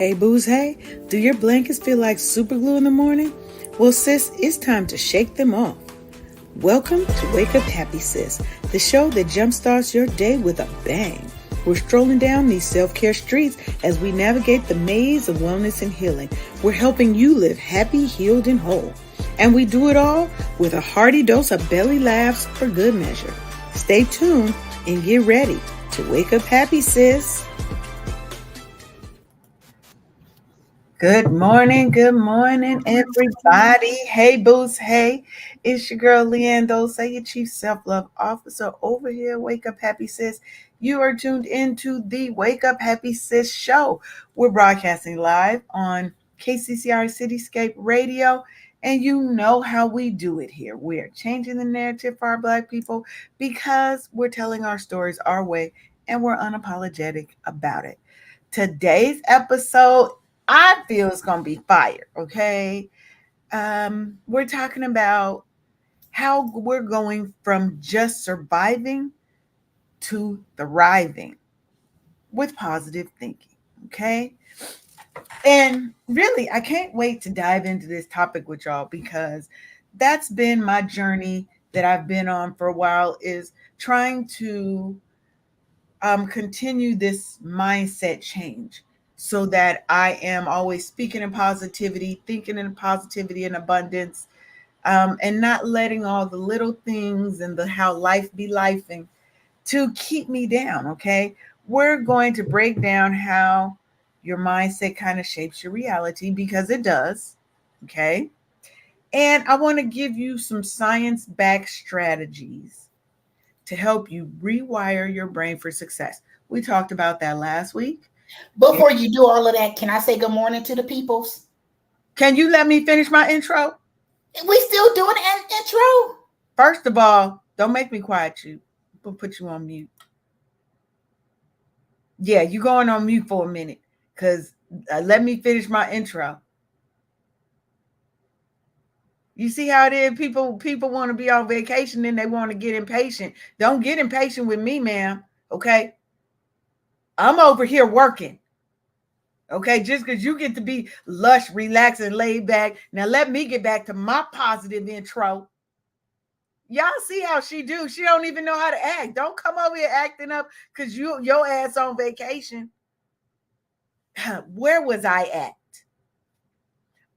Hey, booze, hey, do your blankets feel like super glue in the morning? Well, sis, it's time to shake them off. Welcome to Wake Up Happy Sis, the show that jumpstarts your day with a bang. We're strolling down these self-care streets as we navigate the maze of wellness and healing. We're helping you live happy, healed, and whole. And we do it all with a hearty dose of belly laughs for good measure. Stay tuned and get ready to wake up happy, sis. Good morning, everybody. Hey, Boots. Hey, it's your girl, Leanne Dose, your Chief Self-Love Officer over here. Wake Up Happy Sis. You are tuned into the Wake Up Happy Sis show. We're broadcasting live on KCCR Cityscape Radio, and you know how we do it here. We're changing the narrative for our Black people because we're telling our stories our way, and we're unapologetic about it. Today's episode, I feel it's going to be fire, okay? We're talking about how we're going from just surviving to thriving with positive thinking, okay? And really, I can't wait to dive into this topic with y'all because that's been my journey that I've been on for a while, is trying to continue this mindset change so that I am always speaking in positivity, thinking in positivity and abundance, and not letting all the little things and the how life be lifing to keep me down. Okay, we're going to break down how your mindset kind of shapes your reality, because it does. Okay, and I want to give you some science-backed strategies to help you rewire your brain for success. We talked about that last week. Before you do all of that, can I say good morning to the peoples? Can you let me finish my intro? We still doing an intro? First of all, don't make me quiet you. We'll put you on mute. Yeah, you going on mute for a minute, because let me finish my intro. You see how it is? People want to be on vacation, then they want to get impatient. Don't get impatient with me, ma'am. Okay? I'm over here working. Okay, just because you get to be lush, relaxed, and laid back. Now let me get back to my positive intro. Y'all see how she do? She don't even know how to act. Don't come over here acting up because your ass on vacation. Where was I at?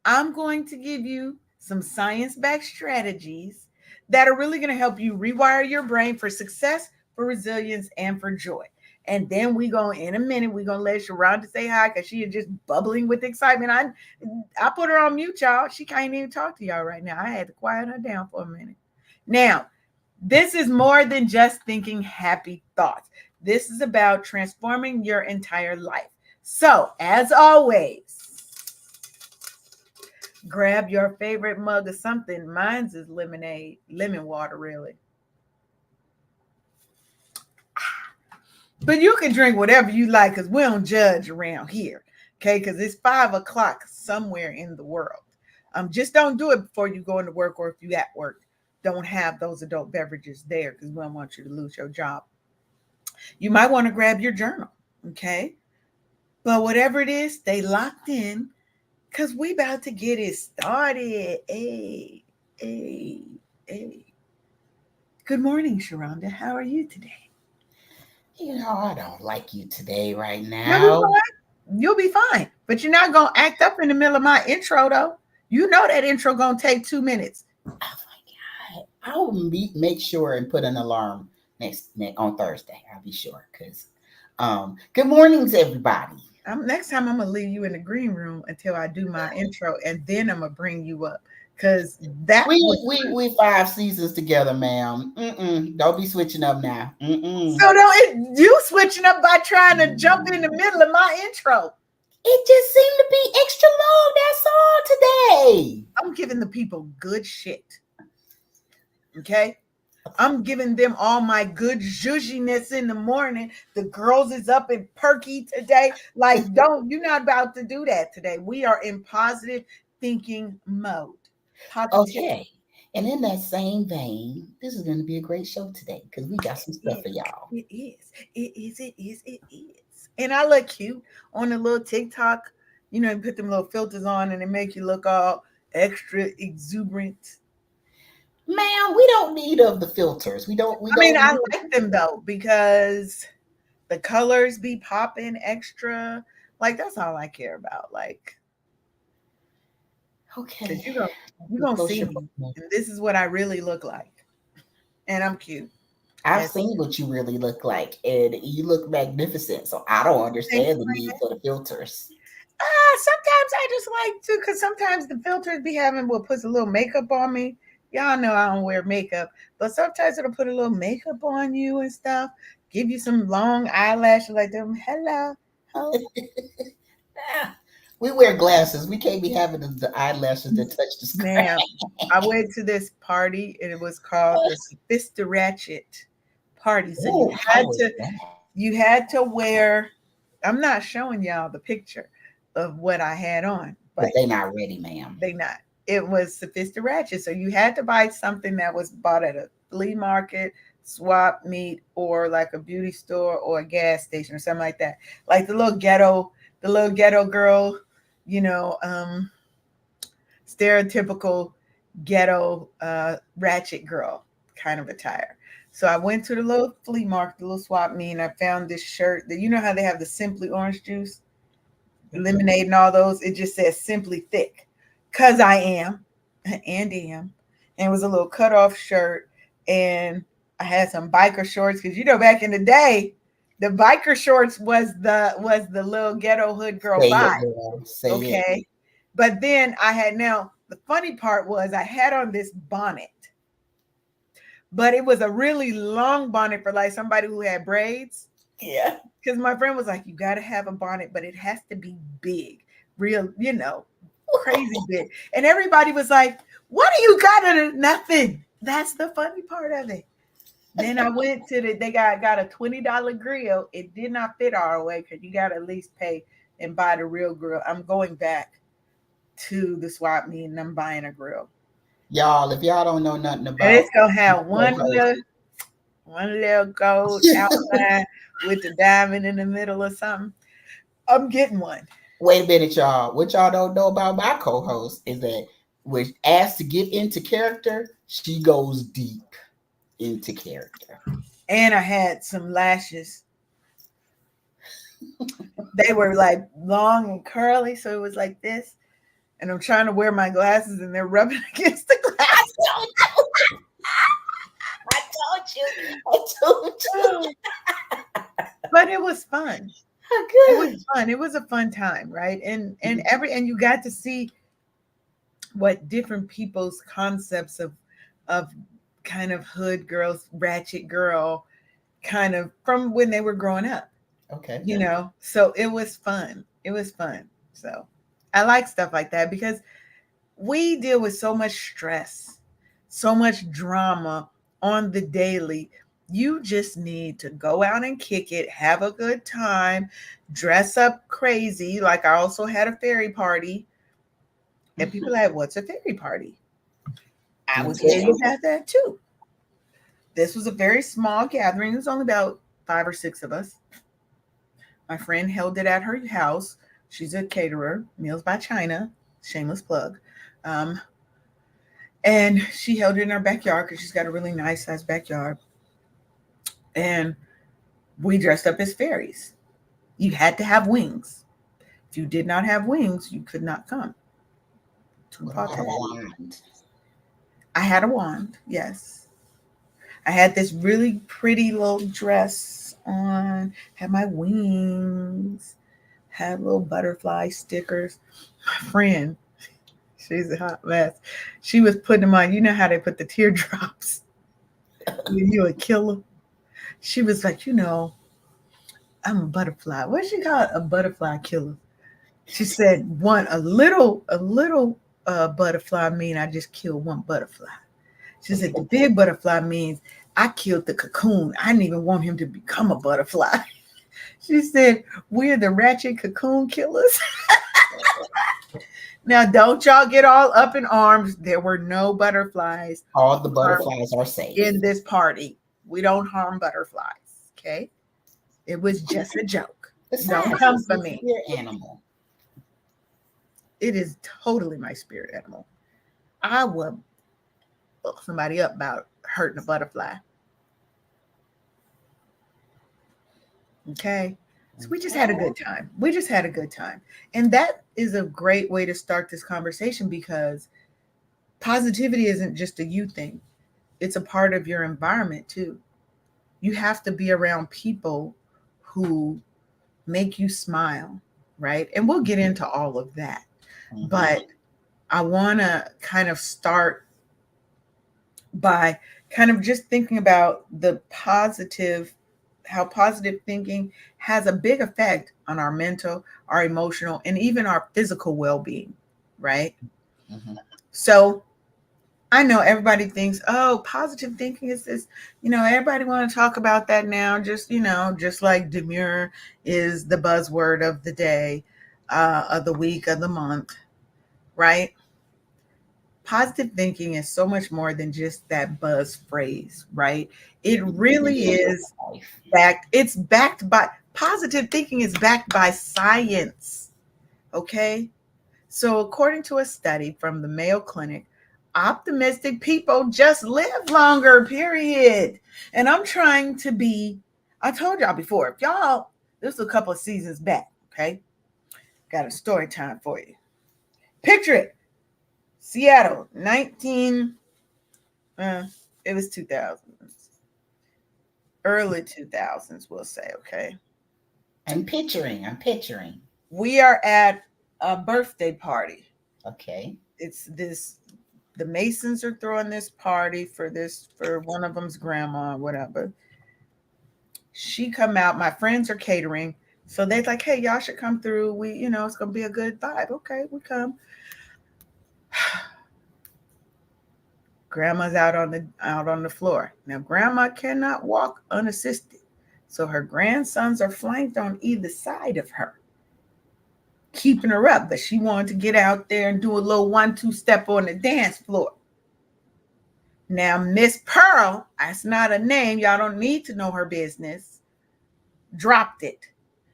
I'm going to give you some science-backed strategies that are really going to help you rewire your brain for success, for resilience, and for joy. And then in a minute, we're going to let Sharonda say hi because she is just bubbling with excitement. I put her on mute, y'all. She can't even talk to y'all right now. I had to quiet her down for a minute. Now, this is more than just thinking happy thoughts. This is about transforming your entire life. So, as always, grab your favorite mug of something. Mine's is lemonade, lemon water, really. But you can drink whatever you like because we don't judge around here, okay? Because it's 5 o'clock somewhere in the world. Just don't do it before you go into work, or if you at work, don't have those adult beverages there because we don't want you to lose your job. You might want to grab your journal, okay? But whatever it is, stay locked in because we about to get it started. Hey. Good morning, Sharonda. How are you today? I don't like you today right You'll be now. fine. You'll be fine. But you're not going to act up in the middle of my intro, though. You know that intro going to take 2 minutes. Oh my God. I'll make sure and put an alarm next on Thursday. I'll be sure. Because good mornings, everybody. Next time, I'm going to leave you in the green room until I do my intro, and then I'm going to bring you up. Because we 5 seasons together, ma'am. Don't be switching up now. So don't you switching up by trying to jump in the middle of my intro. It just seemed to be extra long. That's all today. I'm giving the people good shit. Okay? I'm giving them all my good zhuzhiness in the morning. The girls is up and perky today. Like, you're not about to do that today. We are in positive thinking mode. Positivity. Okay. And in that same vein, this is going to be a great show today because we got some stuff for y'all. It is. And I look cute on the little TikTok You put them little filters on and it make you look all extra exuberant. Ma'am, we don't need of the filters. We I mean, don't I need. like them though because the colors be popping extra. Like that's all I care about. Like, because Okay. you gonna Close see your me, book. and this is what I really look like, and I'm cute. I've Yes. seen what you really look like, and you look magnificent. So I don't Thank understand the you. need for the filters. Sometimes I just like to, because sometimes the filters be having what puts a little makeup on me. Y'all know I don't wear makeup, but sometimes it'll put a little makeup on you and stuff. Give you some long eyelashes like them. Hello, oh Ah, we wear glasses. We can't be having the eyelashes that touch the screen. ma'am. I went to this party and it was called the Sophisti Ratchet party. So Oh, how was that? you had to wear. I'm not showing y'all the picture of what I had on, But but they not ready, ma'am. they not. It was Sophisti Ratchet. So you had to buy something that was bought at a flea market, swap meet, or like a beauty store or a gas station or something like that. Like the little ghetto girl, you know, stereotypical ghetto ratchet girl kind of attire. So I went to the little flea market, the little swap meet, and I found this shirt that how they have the Simply Orange Juice, lemonade, and all those. It just says Simply Thick, cause I am, and am, and it was a little cut off shirt, and I had some biker shorts because back in the day, the biker shorts was the little ghetto hood girl Say it, vibe. girl. Say it. Okay. But then I had now the funny part was I had on this bonnet, but it was a really long bonnet for like somebody who had braids. Yeah. Because my friend was like, you got to have a bonnet, but it has to be big, real, crazy big. And everybody was like, what do you got in it? Nothing. That's the funny part of it. Then I went to they got a $20 grill. It did not fit our way because you got to at least pay and buy the real grill. I'm going back to the swap meet and I'm buying a grill. Y'all, if y'all don't know nothing And about it's gonna have co-host, one little gold outline with the diamond in the middle or something. I'm getting one. wait a minute, y'all. What y'all don't know about my co-host is that when asked to get into character, she goes deep into character. And I had some lashes. They were like long and curly, so it was like this. And I'm trying to wear my glasses and they're rubbing against the I glass. told you. I told you. I told you. But it was fun. It was Good. fun. It was a fun time, right? And you got to see what different people's concepts of kind of hood girls, ratchet girl, kind of from when they were growing up, Okay. So it was fun. It was fun. So I like stuff like that because we deal with so much stress, so much drama on the daily. You just need to go out and kick it, have a good time, dress up crazy. Like I also had a fairy party, and people are like, what's a fairy party? I was Okay. ready to have that too. This was a very small gathering. It was only about 5 or 6 of us. My friend held it at her house. She's a caterer, Meals by China, shameless plug. Um, and she held it in her backyard because she's got a really nice sized backyard. And we dressed up as fairies. You had to have wings. If you did not have wings, you could not come to the What about a party. wand? I had a wand, yes. I had this really pretty little dress on, had my wings, had little butterfly stickers. My friend, she's a hot mess. She was putting them on. You know how they put the teardrops when you a killer? She was like, I'm a butterfly. What she call it? A butterfly killer. She said a little butterfly mean I just killed one butterfly. She said the big butterfly means I killed the cocoon. I didn't even want him to become a butterfly. She said, we're the ratchet cocoon killers. Now, don't y'all get all up in arms. There were no butterflies All the butterflies are safe. in this party. We don't harm butterflies. Okay. It was just a joke. Don't Besides, come it's for a me. spirit animal. It is totally my spirit animal. I will fuck somebody up about hurting a butterfly. Okay. So we just had a Okay. good time. We just had a good time. And that is a great way to start this conversation because positivity isn't just a you thing, it's a part of your environment too. You have to be around people who make you smile, right? And we'll get into all of that. Mm-hmm. But I want to kind of start by kind of just thinking about the positive, how positive thinking has a big effect on our mental, our emotional, and even our physical well being, right? Mm-hmm. So I know everybody thinks, oh, positive thinking is this, everybody want to talk about that now, just like demure is the buzzword of the day, of the week, of the month, right? Positive thinking is so much more than just that buzz phrase, right? It really is Life. it's backed by positive thinking is backed by science, okay? So, according to a study from the Mayo Clinic, optimistic people just live longer, period. And I'm trying to be, I told y'all before, if y'all, this was a couple of seasons back, okay? Got a story time for you. Picture it Seattle, 19, it was 2000s, early 2000s, we'll say, okay? I'm picturing. We are at a birthday party. Okay. It's this, the Masons are throwing this party for one of them's grandma or whatever. She come out, my friends are catering. So they're like, hey, y'all should come through. It's gonna be a good vibe. Okay, we come. Grandma's out on the floor. Now grandma cannot walk unassisted. So her grandsons are flanked on either side of her, keeping her up. But she wanted to get out there and do a little 1-2 step on the dance floor. Now, Miss Pearl, that's not a name. Y'all don't need to know her business. Dropped it.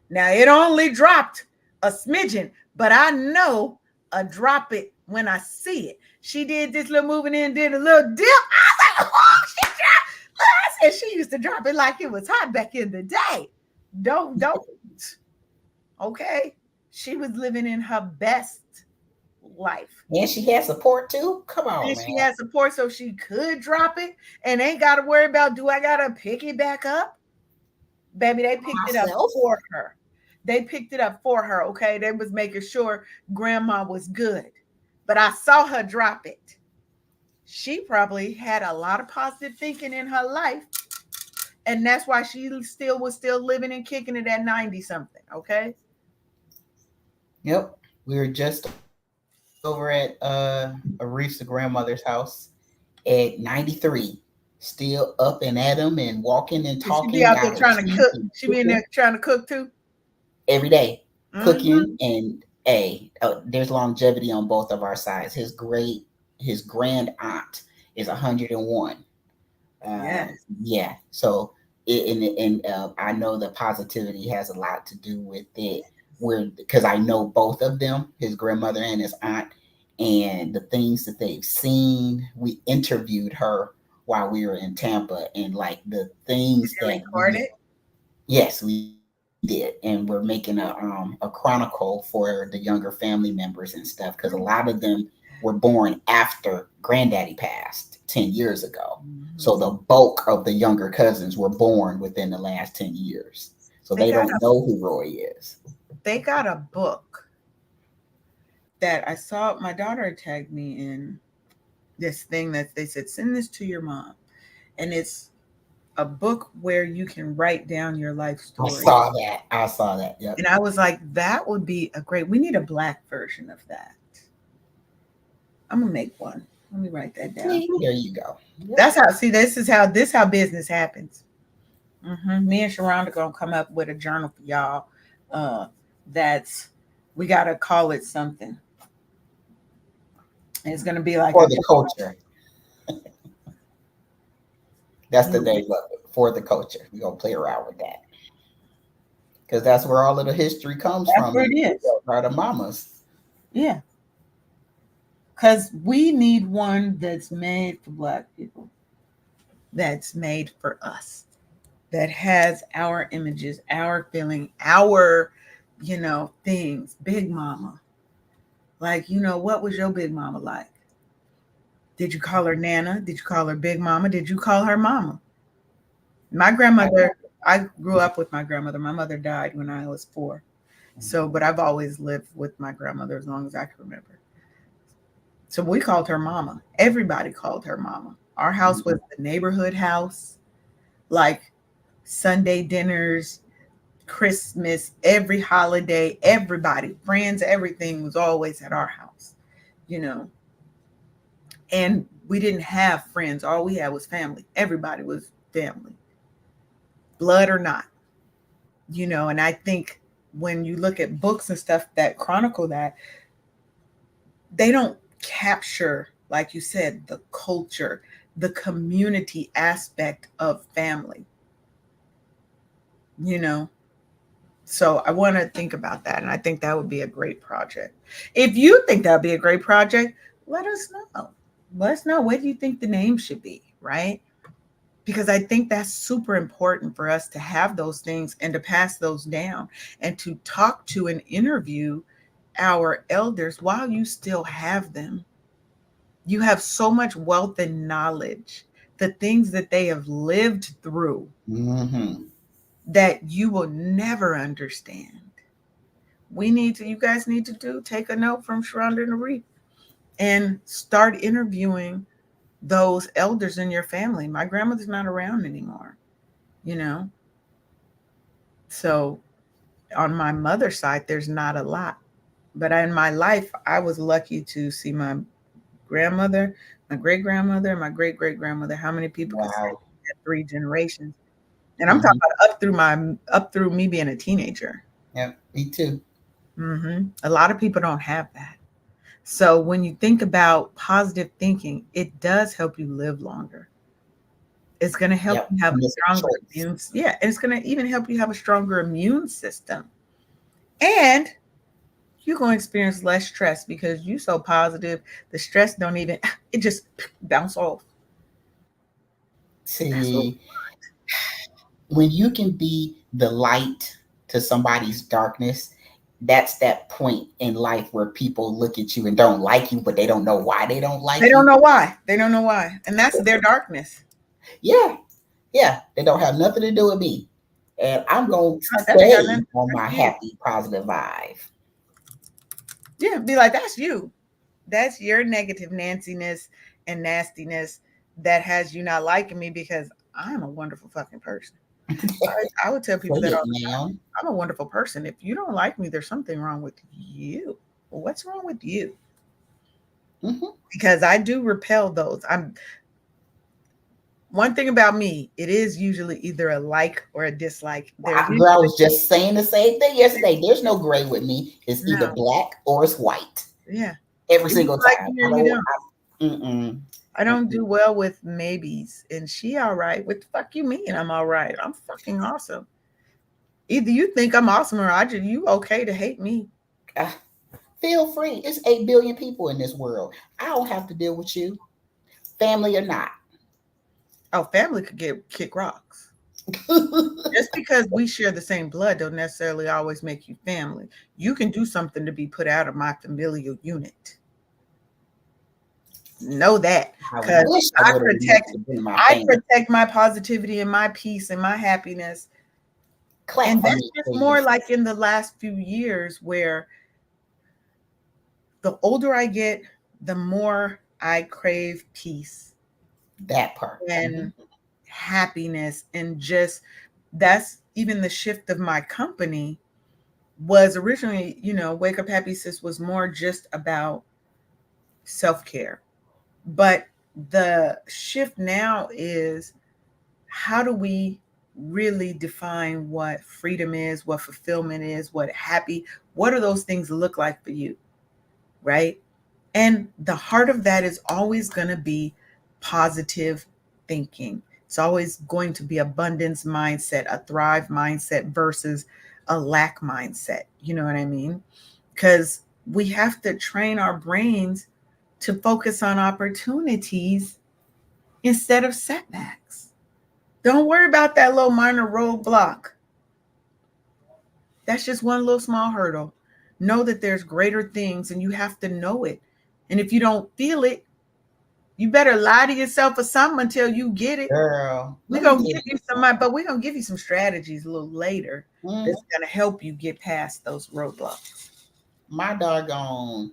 Now, it only dropped a smidgen, but I know a drop it when I see it. She did this little moving in, did a little dip. I was like, oh, she dropped. I said she used to drop it like it was hot back in the day. Don't. Okay. She was living in her best life. And she had support too. Come on, And man. she had support so she could drop it and ain't got to worry about, do I got to pick it back up? Baby, they picked it up Myself. for her. They picked it up for her, okay? They was making sure grandma was good. But I saw her drop it. She probably had a lot of positive thinking in her life. And that's why she still living and kicking it at 90 something, okay? Yep. We were just over at Arif's grandmother's house at 93. Still up and at 'em and walking and And she talking, be out got there her trying to teeth cook. and She be in cooking there trying to cook too. every day. Cooking Mm-hmm. and there's longevity on both of our sides. His grand aunt is 101. Yes. Yeah. So I know that positivity has a lot to do with it. Where because I know both of them, his grandmother and his aunt, and the things that they've seen. We interviewed her while we were in Tampa, and like the things They that we, recorded. yes, we did, and we're making a chronicle for the younger family members and stuff because a lot of them were born after granddaddy passed 10 years ago. So Mm-hmm. the bulk of the younger cousins were born within the last 10 years. So They they got don't know who Roy is. a book that I saw. My daughter tagged me in this thing that they said, send this to your mom. And it's a book where you can write down your life I story. saw that. I saw that. Yep. And I was like, that would be we need a black version of that. I'm gonna make one. Let me write that down. See, there you go. Yep. That's how, see, this how business happens. Me and Sharonda gonna come up with a journal for y'all. Uh, that's, we gotta call it something. And it's gonna be like For a, the culture. That's the mm, name of it. For the culture. We're gonna play around with that. Because that's where all of the history comes that's from. what it is. Right, the mamas. Yeah. Because we need one that's made for Black people, that's made for us, that has our images, our feeling, our, things. Big mama. Like, what was your big mama like? Did you call her Nana? Did you call her Big Mama? Did you call her Mama? My grandmother, I grew up with my grandmother. My mother died when I was 4. So, but I've always lived with my grandmother as long as I can remember. So we called her Mama. Everybody called her Mama. Our house was the neighborhood house, like Sunday dinners, Christmas, every holiday, everybody, friends, everything was always at our house, you know. And we didn't have friends. All we had was family. Everybody was family, blood or not, And I think when you look at books and stuff that chronicle that, they don't capture, like you said, the culture, the community aspect of family, you know. So I want to think about that. And I think that would be a great project. If you think that would be a great project, let us know. Let us know. What do you think the name should be? Right. Because I think that's super important for us to have those things and to pass those down and to talk to and interview our elders while you still have them. You have so much wealth and knowledge, the things that they have lived through Mm-hmm. that you will never understand. You guys need to take a note from Sharonda and Reef and start interviewing those elders in your family. My grandmother's not around anymore, you know? So on my mother's side, there's not a lot. But in my life, I was lucky to see my grandmother, my great grandmother, and my great great grandmother. How many people could say Wow. that 3 generations? And I'm talking Mm-hmm. about up through me being a teenager. Yeah, me too. A lot of people don't have that. So when you think about positive thinking, it does help you live longer. It's going to help Yep. you have a And it's a stronger choice. yeah, and it's going to even help you have a stronger immune system. And you're going to experience less stress because you're so positive. The stress don't even it just bounce off. That's what. See, when you can be the light to somebody's darkness, that's that point in life where people look at you and don't like you, but they don't know why they don't like They don't you. know why. They don't know why. And that's their darkness. Yeah, yeah, they don't have nothing to do with me. And I'm going to That ain't got stay nothing. on That's my you. happy, positive vibe. Yeah, be like, that's you. That's your negative Nanciness and nastiness that has you not liking me because I'm a wonderful fucking person. I would tell Say people that it all the time. now. I'm a wonderful person. If you don't like me, there's something wrong with you. Well, what's wrong with you? Mm-hmm. Because I do repel those. I'm one thing about me, it is usually either a like or a dislike. There's Girl, I usually was just saying the same thing yesterday. There's no gray with me. It's either no. black or it's white Yeah. every Either you single like time. me or I you don't. don't. Mm-mm, I don't mm-mm. do well with maybes. And she all right. What the fuck you mean I'm all right? I'm fucking awesome. Either you think I'm awesome or you okay to hate me. Uh, Feel free. It's 8 billion people in this world. I don't have to deal with you, family or not. Oh, family could get kick rocks. Just because we share the same blood don't necessarily always make you family. You can do something to be put out of my familial unit. Know that. I Because wish I I would have protect remembered to bring my I family. protect my positivity and my peace and my happiness. Clap And for that's me, just more please. like in the last few years where the older I get, the more I crave peace That part. Mm-hmm. and happiness and just that's even the shift of my company was originally, Wake Up Happy Sis was more just about self-care. But the shift now is how do we really define what freedom is, what fulfillment is, what do those things look like for you, right? And the heart of that is always going to be positive thinking. It's always going to be abundance mindset, a thrive mindset versus a lack mindset. You know what I mean? Because we have to train our brains to focus on opportunities instead of setbacks. Don't worry about that little minor roadblock. That's just one little small hurdle. Know that there's greater things and you have to know it. And if you don't feel it, you better lie to yourself or something until you get it. Girl, We're let me gonna tell give you you some, something. but we're gonna give you some strategies a little later that's Mhm. gonna help you get past those roadblocks. My doggone,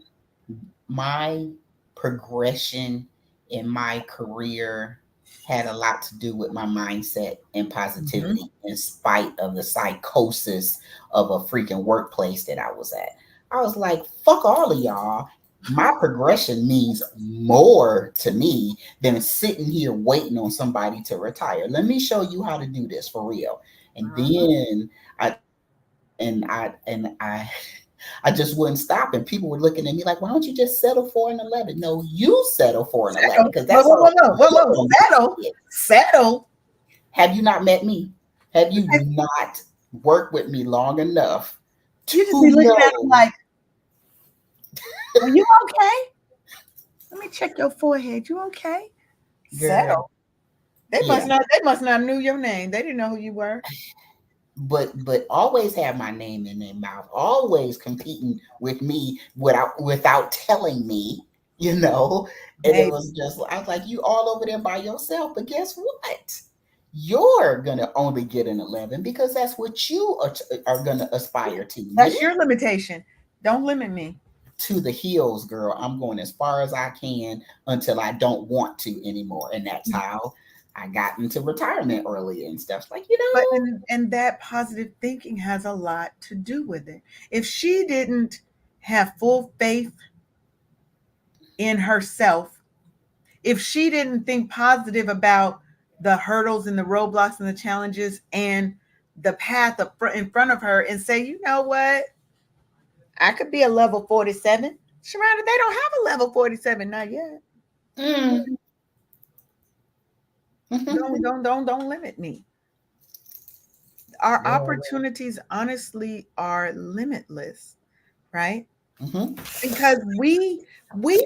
my progression in my career had a lot to do with my mindset and Mm-hmm. positivity in spite of the psychosis of a freaking workplace that I was at. I was like, fuck all of y'all. My progression means more to me than sitting here waiting on somebody to retire. Let me show you how to do this for real. And Uh-huh. then I I just wouldn't stop. And people were looking at me like, why don't you just settle for an 11? No, you settle for an 11 Settle. because Whoa, that's whoa, all whoa, whoa, whoa, you're whoa. going to Settle. get. Settle. Have you not met me? Have you not worked with me long enough to You just be looking at them know, like, are you okay? Let me check your forehead. You okay? girl? Settle. They must Yeah, not. They must not knew your name. They didn't know who you were. but always have my name in their mouth, always competing with me without telling me, you know. And it Baby, was just I was like, you all over there by yourself. But guess what? You're gonna only get an 11 because that's what you are gonna aspire to. that's Me, your limitation. Don't limit me. to the hills, girl. I'm going as far as I can until I don't want to anymore, and that's how I got into retirement early and stuff. Like, But and that positive thinking has a lot to do with it. If she didn't have full faith in herself, if she didn't think positive about the hurdles and the roadblocks and the challenges and the path in front of her and say, you know what, I could be a level 47. Sharonda, they don't have a level 47, not yet. mm, Don't limit me. Our girl. opportunities honestly are limitless, right? Mm-hmm. Because we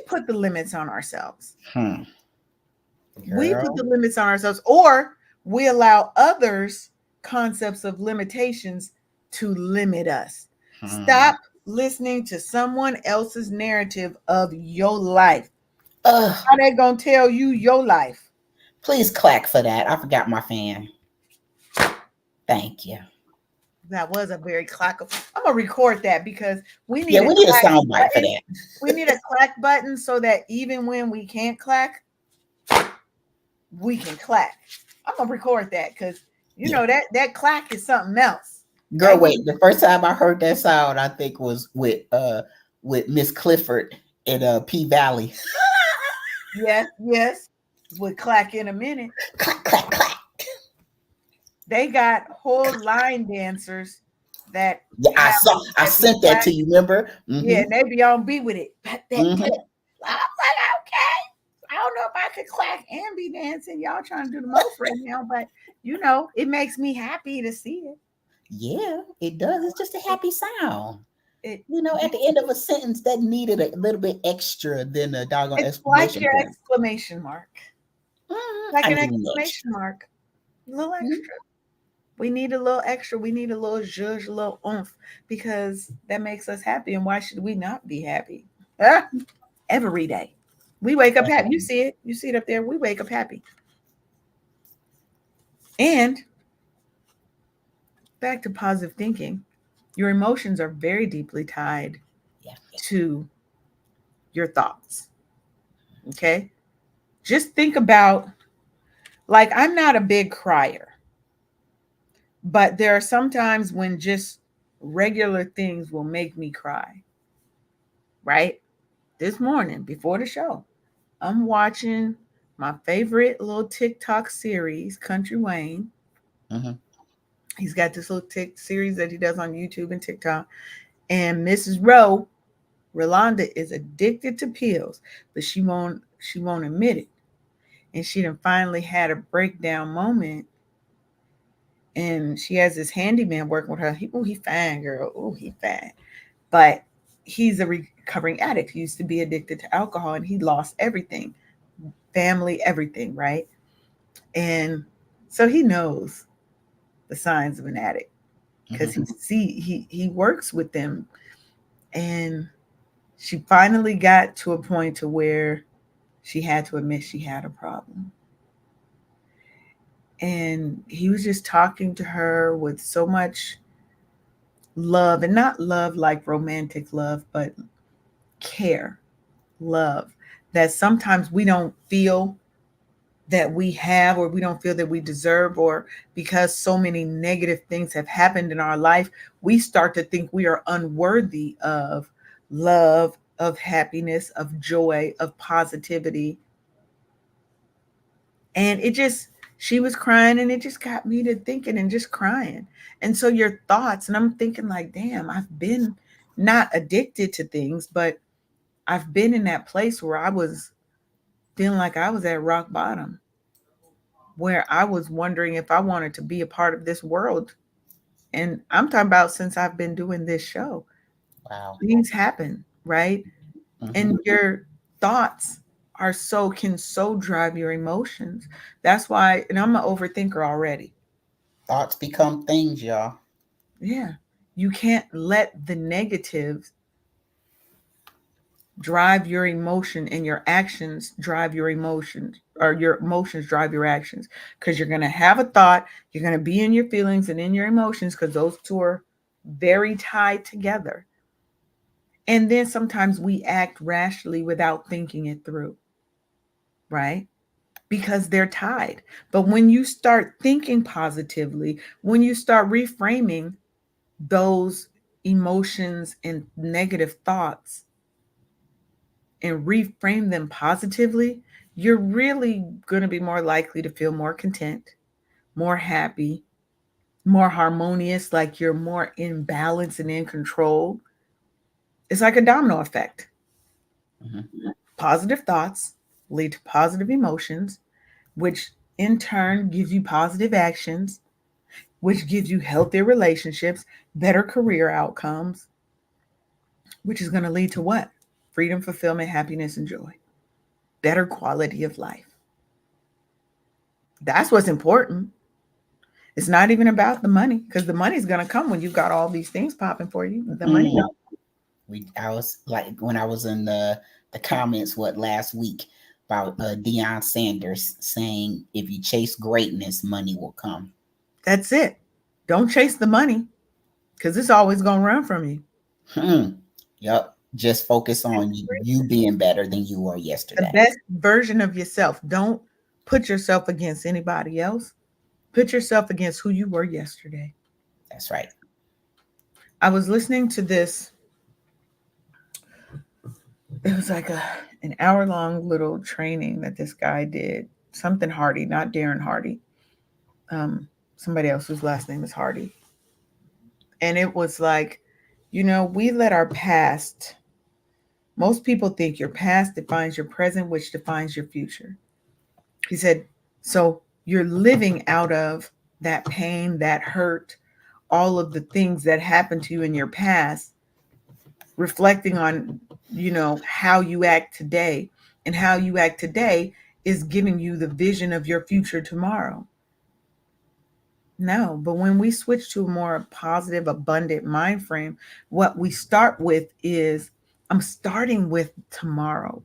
put the limits on ourselves. Hmm. We put Girl. the limits on ourselves, or we allow others concepts of limitations to limit us. Hmm. Stop listening to someone else's narrative of your life. Ugh. How they gonna tell you your life? Please clack for that. I forgot my fan. Thank you. That was a very clack. I'm gonna record that because we need Yeah, a we need a clack sound bite for button. that. We need a clack button so that even when we can't clack, we can clack. I'm gonna record that because you Yeah. know that clack is something else. Girl, That gives wait. The first time I heard that sound, I think was with Miss Clifford in P Valley. yes, yes. Would clack in a minute. Clack, clack, clack. They got whole line dancers that Yeah, have a I type of sent that clack. to you, remember? Yeah, Mm-hmm. and they be on beat with it. Pat, pat, pat. Mm-hmm. I'm like, okay. I don't know if I could clack and be dancing. Y'all trying to do the most right now, but it makes me happy to see it. Yeah, it does. It's just a It, happy sound. it At the end of a sentence that needed a little bit extra than a doggone it's like exclamation your point. exclamation mark. Mm, Like I an need an extra. exclamation mark. A little Mhm. extra. We need a little extra. We need a little zhuzh, a little oomph because that makes us happy. And why should we not be happy? Ah, every day. We wake up happy. You see it. You see it up there. We wake up happy. And back to positive thinking, your emotions are very deeply tied Yeah. to your thoughts. Okay. Just think about, like, I'm not a big crier, but there are some times when just regular things will make me cry, right? This morning before the show, I'm watching my favorite little TikTok series, Country Wayne. Mm-hmm. He's got this little series that he does on YouTube and TikTok. And Mrs. Rowe, Rolanda, is addicted to pills, but she won't admit it. And she done finally had a breakdown moment. And she has this handyman working with her. He fine, girl. Oh, he fine. But he's a recovering addict. He used to be addicted to alcohol and he lost everything, family, everything, right? And so he knows the signs of an addict because Hmm. he works with them. And she finally got to a point to where she had to admit she had a problem. And he was just talking to her with so much love, and not love like romantic love, but care, love that sometimes we don't feel that we have, or we don't feel that we deserve, or because so many negative things have happened in our life, we start to think we are unworthy of love, of happiness, of joy, of positivity. And it just, she was crying and it just got me to thinking and just crying. And so your thoughts, and I'm thinking like, damn, I've been not addicted to things, but I've been in that place where I was feeling like I was at rock bottom, where I was wondering if I wanted to be a part of this world. And I'm talking about since I've been doing this show, Wow. things happen, right? Hmm. And your thoughts are so, can so drive your emotions. That's why, and I'm an overthinker already. Thoughts become things, y'all. Yeah. You can't let the negatives drive your emotion, and your actions drive your emotions, or your emotions drive your actions, because you're going to have a thought, you're going to be in your feelings and in your emotions, because those two are very tied together. And then sometimes we act rationally without thinking it through, right? Because they're tied. But when you start thinking positively, when you start reframing those emotions and negative thoughts and reframe them positively, you're really going to be more likely to feel more content, more happy, more harmonious, like you're more in balance and in control. It's like a domino effect. Hmm. Positive thoughts lead to positive emotions, which in turn gives you positive actions, which gives you healthier relationships, better career outcomes, which is going to lead to what? Freedom, fulfillment, happiness, and joy. Better quality of life. That's what's important. It's not even about the money, because the money's going to come when you've got all these things popping for you. The money Mm. don't. I was like, when I was in the comments what last week about Deion Sanders saying, if you chase greatness, money will come. That's it. Don't chase the money, because it's always going to run from you. Hmm. Yep. Just focus on you being better than you were The yesterday. best version of yourself. Don't put yourself against anybody else. Put yourself against who you were yesterday. That's right. I was listening to this. It was like an hour long little training that this guy did. Something Hardy, not Darren Hardy. Um, Somebody else whose last name is Hardy. And it was like, we let our past, most people think your past defines your present, which defines your future. He said, so you're living out of that pain, that hurt, all of the things that happened to you in your past, reflecting on, how you act today. And how you act today is giving you the vision of your future tomorrow. No, but when we switch to a more positive, abundant mind frame, what we start with is, I'm starting with tomorrow.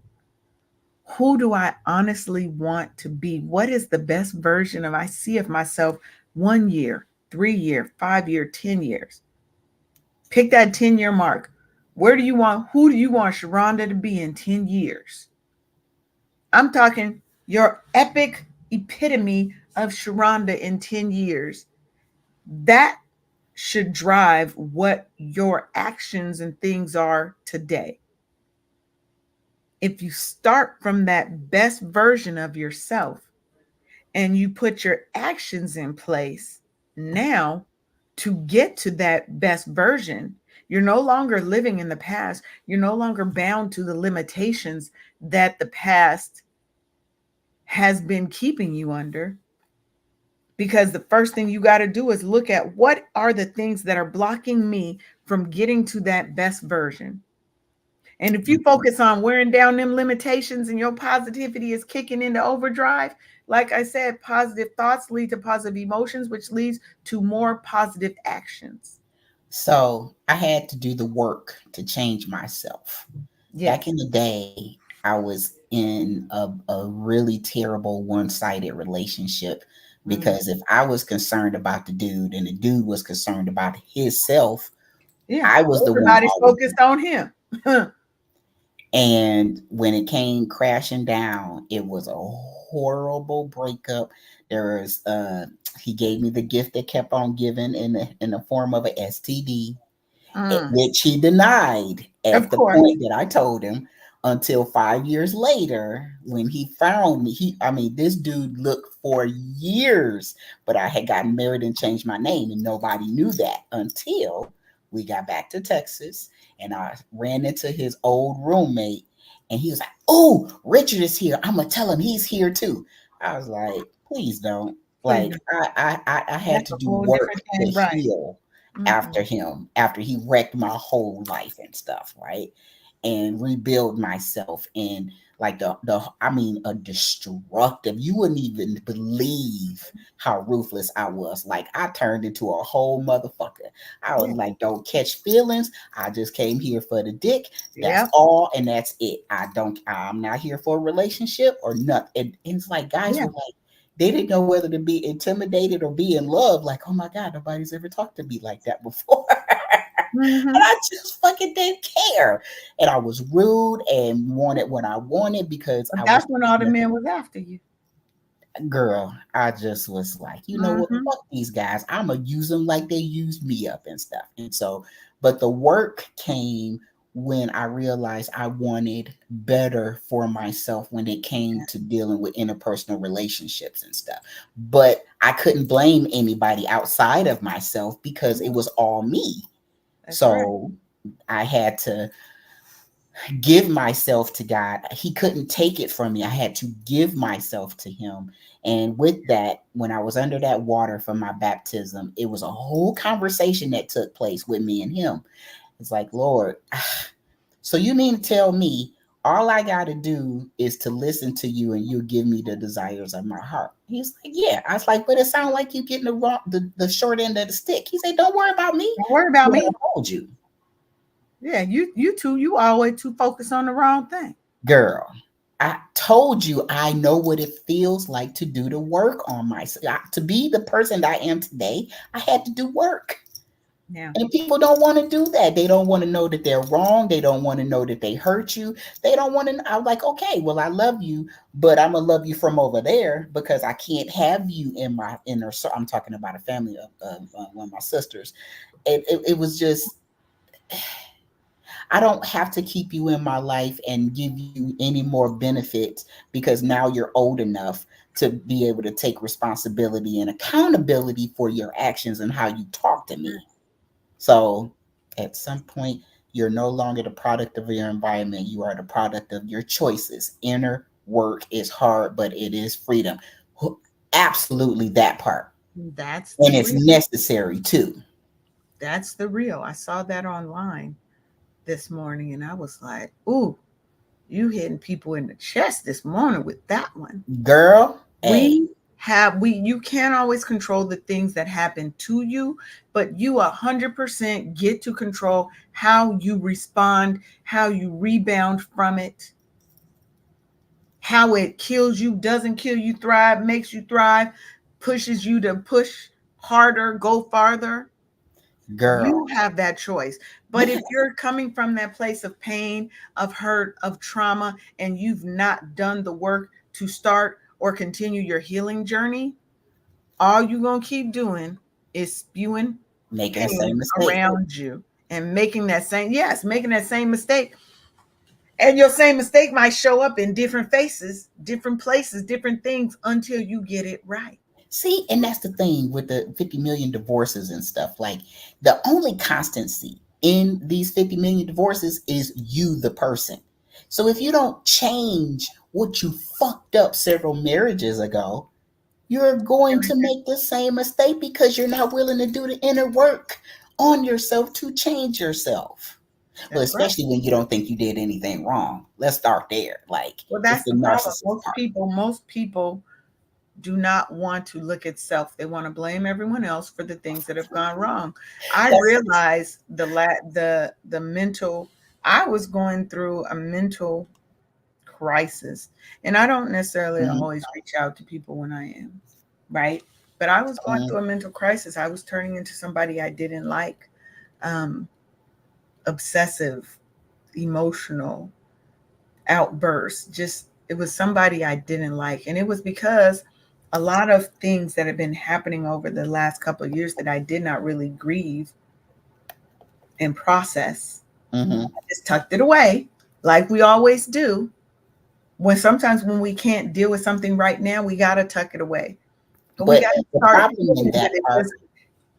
Who do I honestly want to be? What is the best version of I see of myself 1 year, 3 year, 5 year, 10 years? Pick that 10-year mark. Who do you want Sharonda to be in 10 years? I'm talking your epic epitome of Sharonda in 10 years. That should drive what your actions and things are today. If you start from that best version of yourself and you put your actions in place now to get to that best version, you're no longer living in the past. You're no longer bound to the limitations that the past has been keeping you under. Because the first thing you got to do is look at what are the things that are blocking me from getting to that best version. And if you focus on wearing down them limitations and your positivity is kicking into overdrive, like I said, positive thoughts lead to positive emotions, which leads to more positive actions. So I had to do the work to change myself. Back Yes. in the day, I was in a really terrible one sided relationship Mm. because if I was concerned about the dude and the dude was concerned about his self, Yeah. I was the one Everybody's always. focused on him. And when it came crashing down, it was a horrible breakup. There was he gave me the gift that kept on giving in the form of a STD, Mm. which he denied Of at the course. point that I told him until 5 years later when he found me. I mean, this dude looked for years, but I had gotten married and changed my name, and nobody knew that until we got back to Texas and I ran into his old roommate. And he was like, "Oh, Richard is here. I'm gonna tell him he's here too." I was like, "Please don't." Please. Like I had That's to a do whole work different to thing. Right. heal Mm-mm. after him, after he wrecked my whole life and stuff, right? And rebuild myself and like the I mean a destructive. You wouldn't even believe how ruthless I was. Like I turned into a whole motherfucker. I was Yeah. like, don't catch feelings. I just came here for the dick. That's Yeah. all, and that's it. I'm not here for a relationship or nothing. And it's like guys Yeah. were like, they didn't know whether to be intimidated or be in love. Like, oh my God, nobody's ever talked to me like that before. And Mm-hmm. I just fucking didn't care. And I was rude and wanted what I wanted because But I was that's when all the men was after you. girl. I just was like, you know what? Mm-hmm. Fuck these guys. I'm gonna use them like they used me up and stuff. And so, but the work came when I realized I wanted better for myself when it came to dealing with interpersonal relationships and stuff. But I couldn't blame anybody outside of myself because it was all me. That's right. So I had to give myself to God. He couldn't take it from me. I had to give myself to Him. And with that, when I was under that water for my baptism, it was a whole conversation that took place with me and Him. It's like, Lord, so you mean to tell me all I got to do is to listen to you and you'll give me the desires of my heart? He's like, yeah. I was like, but it sounds like you getting the short end of the stick. He said, don't worry about me. Don't worry about What me. I told you. Yeah, you always too focused on the wrong thing. Girl, I told you I know what it feels like to do the work on myself. To be the person that I am today, I had to do work. Yeah. And people don't want to do that. They don't want to know that they're wrong. They don't want to know that they hurt you. They don't want to. I'm like, okay, well, I love you, but I'm gonna love you from over there because I can't have you in my inner. So I'm talking about a family of one of my sisters. It was just I don't have to keep you in my life and give you any more benefits because now you're old enough to be able to take responsibility and accountability for your actions and how you talk to me. So at some point, you're no longer the product of your environment. You are the product of your choices. Inner work is hard, but it is freedom. Absolutely that part. That's the And it's real. necessary too. That's the real. I saw that online this morning and I was like, ooh, you hitting people in the chest this morning with that one. Girl, hey, We you can't always control the things that happen to you, but you 100% get to control how you respond, how you rebound from it, how it kills you, doesn't kill you, thrive, makes you thrive, pushes you to push harder, go farther. You girl. have that choice. But Yeah. if you're coming from that place of pain, of hurt, of trauma, and you've not done the work to start or continue your healing journey, all you're going to keep doing is spewing Making the pain same mistake. around you and making that same, yes, making that same mistake. And your same mistake might show up in different faces, different places, different things until you get it right. See, and that's the thing with the 50 million divorces and stuff. Like, the only constancy in these 50 million divorces is you, the person. So if you don't change what you fucked up several marriages ago, you're going to make the same mistake because you're not willing to do the inner work on yourself to change yourself. Well, That's right. especially when you don't think you did anything wrong. Let's start there. Like, Well, it's that's the the problem. narcissist part. Most people do not want to look at self. They want to blame everyone else for the things that have gone wrong. I That's realized the mental. I was going through a mental crisis, and I don't necessarily mhm, always reach out to people when I am right. But I was going mhm, through a mental crisis. I was turning into somebody I didn't like, um, obsessive, emotional, outbursts. Just it was somebody I didn't like. And it was because a lot of things that have been happening over the last couple of years that I did not really grieve and process. mhm. I just tucked it away like we always do. When sometimes when we can't deal with something right now, we gotta tuck it away. But we But gotta the start problem in dealing with that it. part,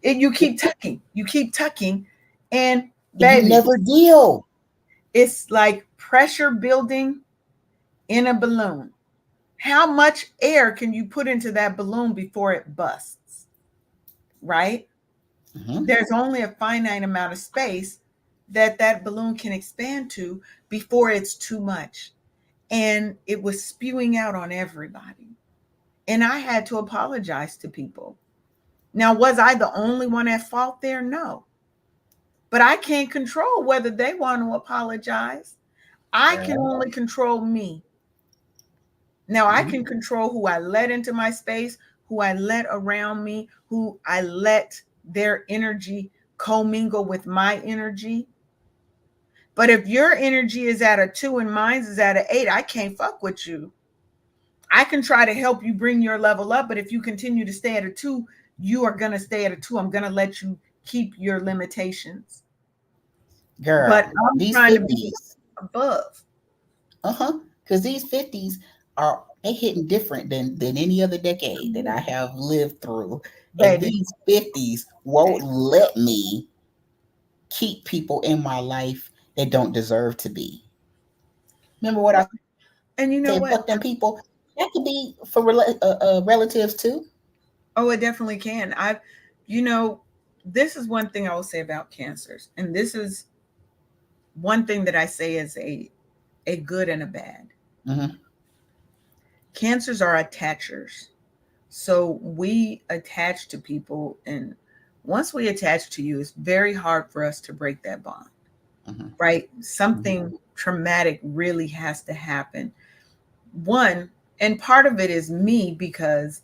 You keep tucking, and you baby, never deal. it's like pressure building in a balloon. How much air can you put into that balloon before it busts? Right? Mhm. There's only a finite amount of space that that balloon can expand to before it's too much. And it was spewing out on everybody. And I had to apologize to people. Now, was I the only one at fault there? No. But I can't control whether they want to apologize. I can Girl. only control me. Now I Mhm. can control who I let into my space, who I let around me, who I let their energy commingle with my energy. But if your energy is at a 2 and mine's is at an 8, I can't fuck with you. I can try to help you bring your level up, but if you continue to stay at a 2, you are going to stay at a 2. I'm going to let you keep your limitations. But Girl, I'm these trying to be 50s, above. uh-huh, because these 50s are they hitting different than any other decade that I have lived through. And Baby. these 50s won't let me keep people in my life that don't deserve to be. Remember what I And you know said, what? fuck them people? That could be for relatives too. Oh, it definitely can. You know, this is one thing I will say about cancers, and this is one thing that I say is a good and a bad. Hmm. Cancers are attachers, so we attach to people, and once we attach to you, it's very hard for us to break that bond. Hmm. Right? Hmm. Something traumatic really has to happen. One, and part of it is me because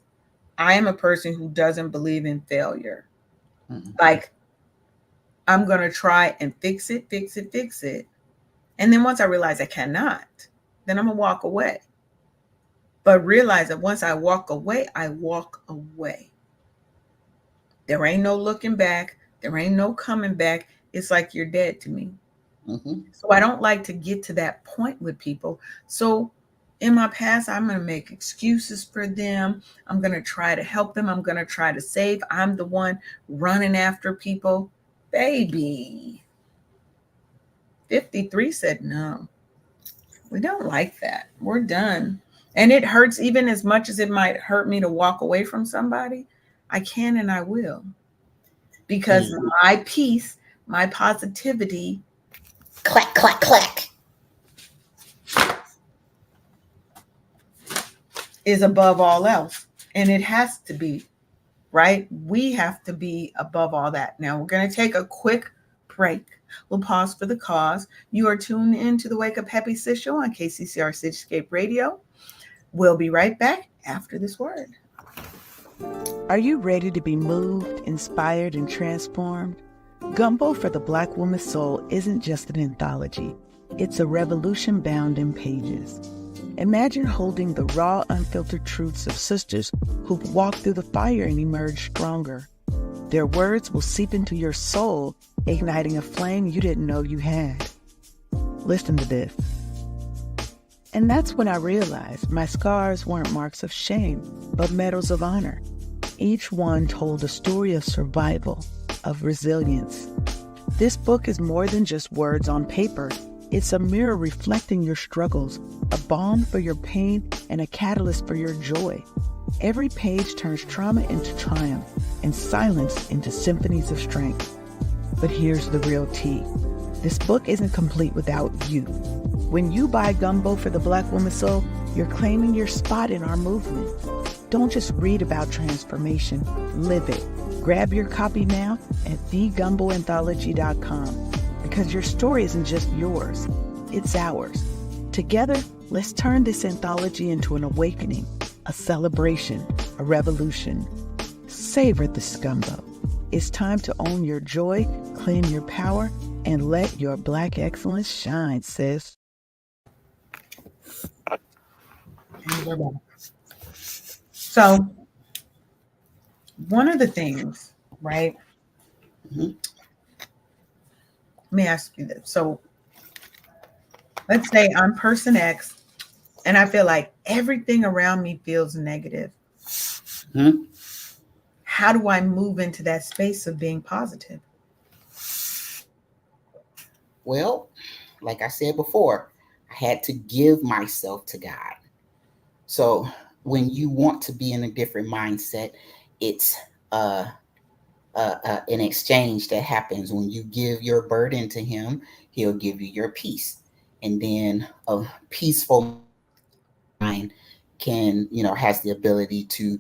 I am a person who doesn't believe in failure. Hmm. Like I'm going to try and fix it, fix it, fix it. And then once I realize I cannot, then I'm going to walk away. But realize that once I walk away, I walk away. There ain't no looking back. There ain't no coming back. It's like you're dead to me. Hmm. So I don't like to get to that point with people. So in my past, I'm going to make excuses for them. I'm going to try to help them. I'm going to try to save. I'm the one running after people. Baby, 53 said no. We don't like that. We're done. And it hurts even as much as it might hurt me to walk away from somebody. I can and I will because Hey, my peace, my positivity clack, clack, clack. is above all else. And it has to be, right? We have to be above all that. Now, we're going to take a quick break. We'll pause for the cause. You are tuned in to the Wake Up Happy Sis show on KCCR Cityscape Radio. We'll be right back after this word. Are you ready to be moved, inspired, and transformed? Gumbo for the Black Woman's Soul isn't just an anthology. It's a revolution bound in pages. Imagine holding the raw, unfiltered truths of sisters who've walked through the fire and emerged stronger. Their words will seep into your soul, igniting a flame you didn't know you had. Listen to this. And that's when I realized my scars weren't marks of shame, but medals of honor. Each one told a story of survival, of resilience. This book is more than just words on paper. It's a mirror reflecting your struggles, a balm for your pain, and a catalyst for your joy. Every page turns trauma into triumph and silence into symphonies of strength. But here's the real tea. This book isn't complete without you. When you buy Gumbo for the Black Woman's Soul, you're claiming your spot in our movement. Don't just read about transformation, live it. Grab your copy now at thegumboanthology.com because your story isn't just yours, it's ours. Together, let's turn this anthology into an awakening, a celebration, a revolution. Savor the Gumbo. It's time to own your joy, claim your power, and let your Black excellence shine, sis. And we're back. So, one of the things, right? Mm-hmm. Let me ask you this. So, let's say I'm person X and I feel like everything around me feels negative. Mm-hmm. How do I move into that space of being positive? Well, like I said before, I had to give myself to God. So when you want to be in a different mindset, it's uh, an exchange that happens when you give your burden to Him. He'll give you your peace, and then a peaceful mind can, has the ability to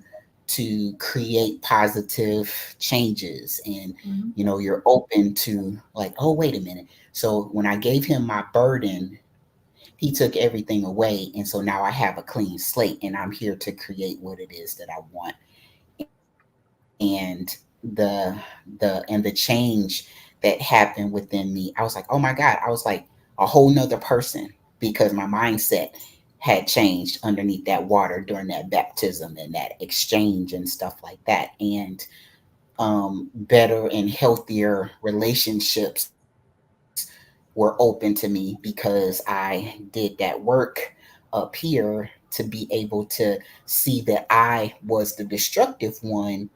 create positive changes, and Mhm. you're open to, like, oh, wait a minute. So when I gave Him my burden, He took everything away, and so now I have a clean slate, and I'm here to create what it is that I want. And the change that happened within me, I was like, oh my God, I was like a whole nother person, because my mindset had changed underneath that water during that baptism and that exchange and stuff like that. And better and healthier relationships were open to me because I did that work up here to be able to see that I was the destructive one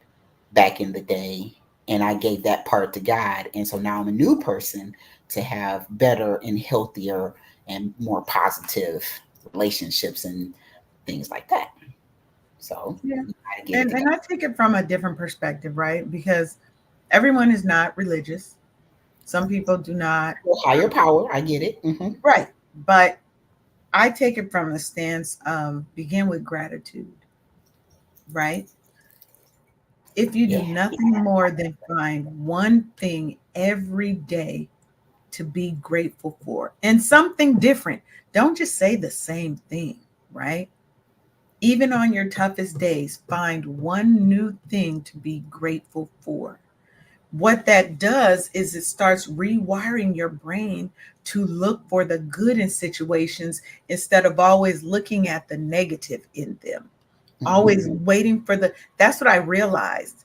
back in the day, and I gave that part to God. And so now I'm a new person to have better and healthier and more positive relationships and things like that. So Yeah. you got to get it And together. I take it from a different perspective, right? Because everyone is not religious. Some people do not. Well, higher power, I get it. Hmm. Right. But I take it from a stance of begin with gratitude, right? If you do Yeah. nothing more than find one thing every day to be grateful for and something different, don't just say the same thing, right? Even on your toughest days, find one new thing to be grateful for. What that does is it starts rewiring your brain to look for the good in situations instead of always looking at the negative in them, Hmm. always waiting for the. That's what I realized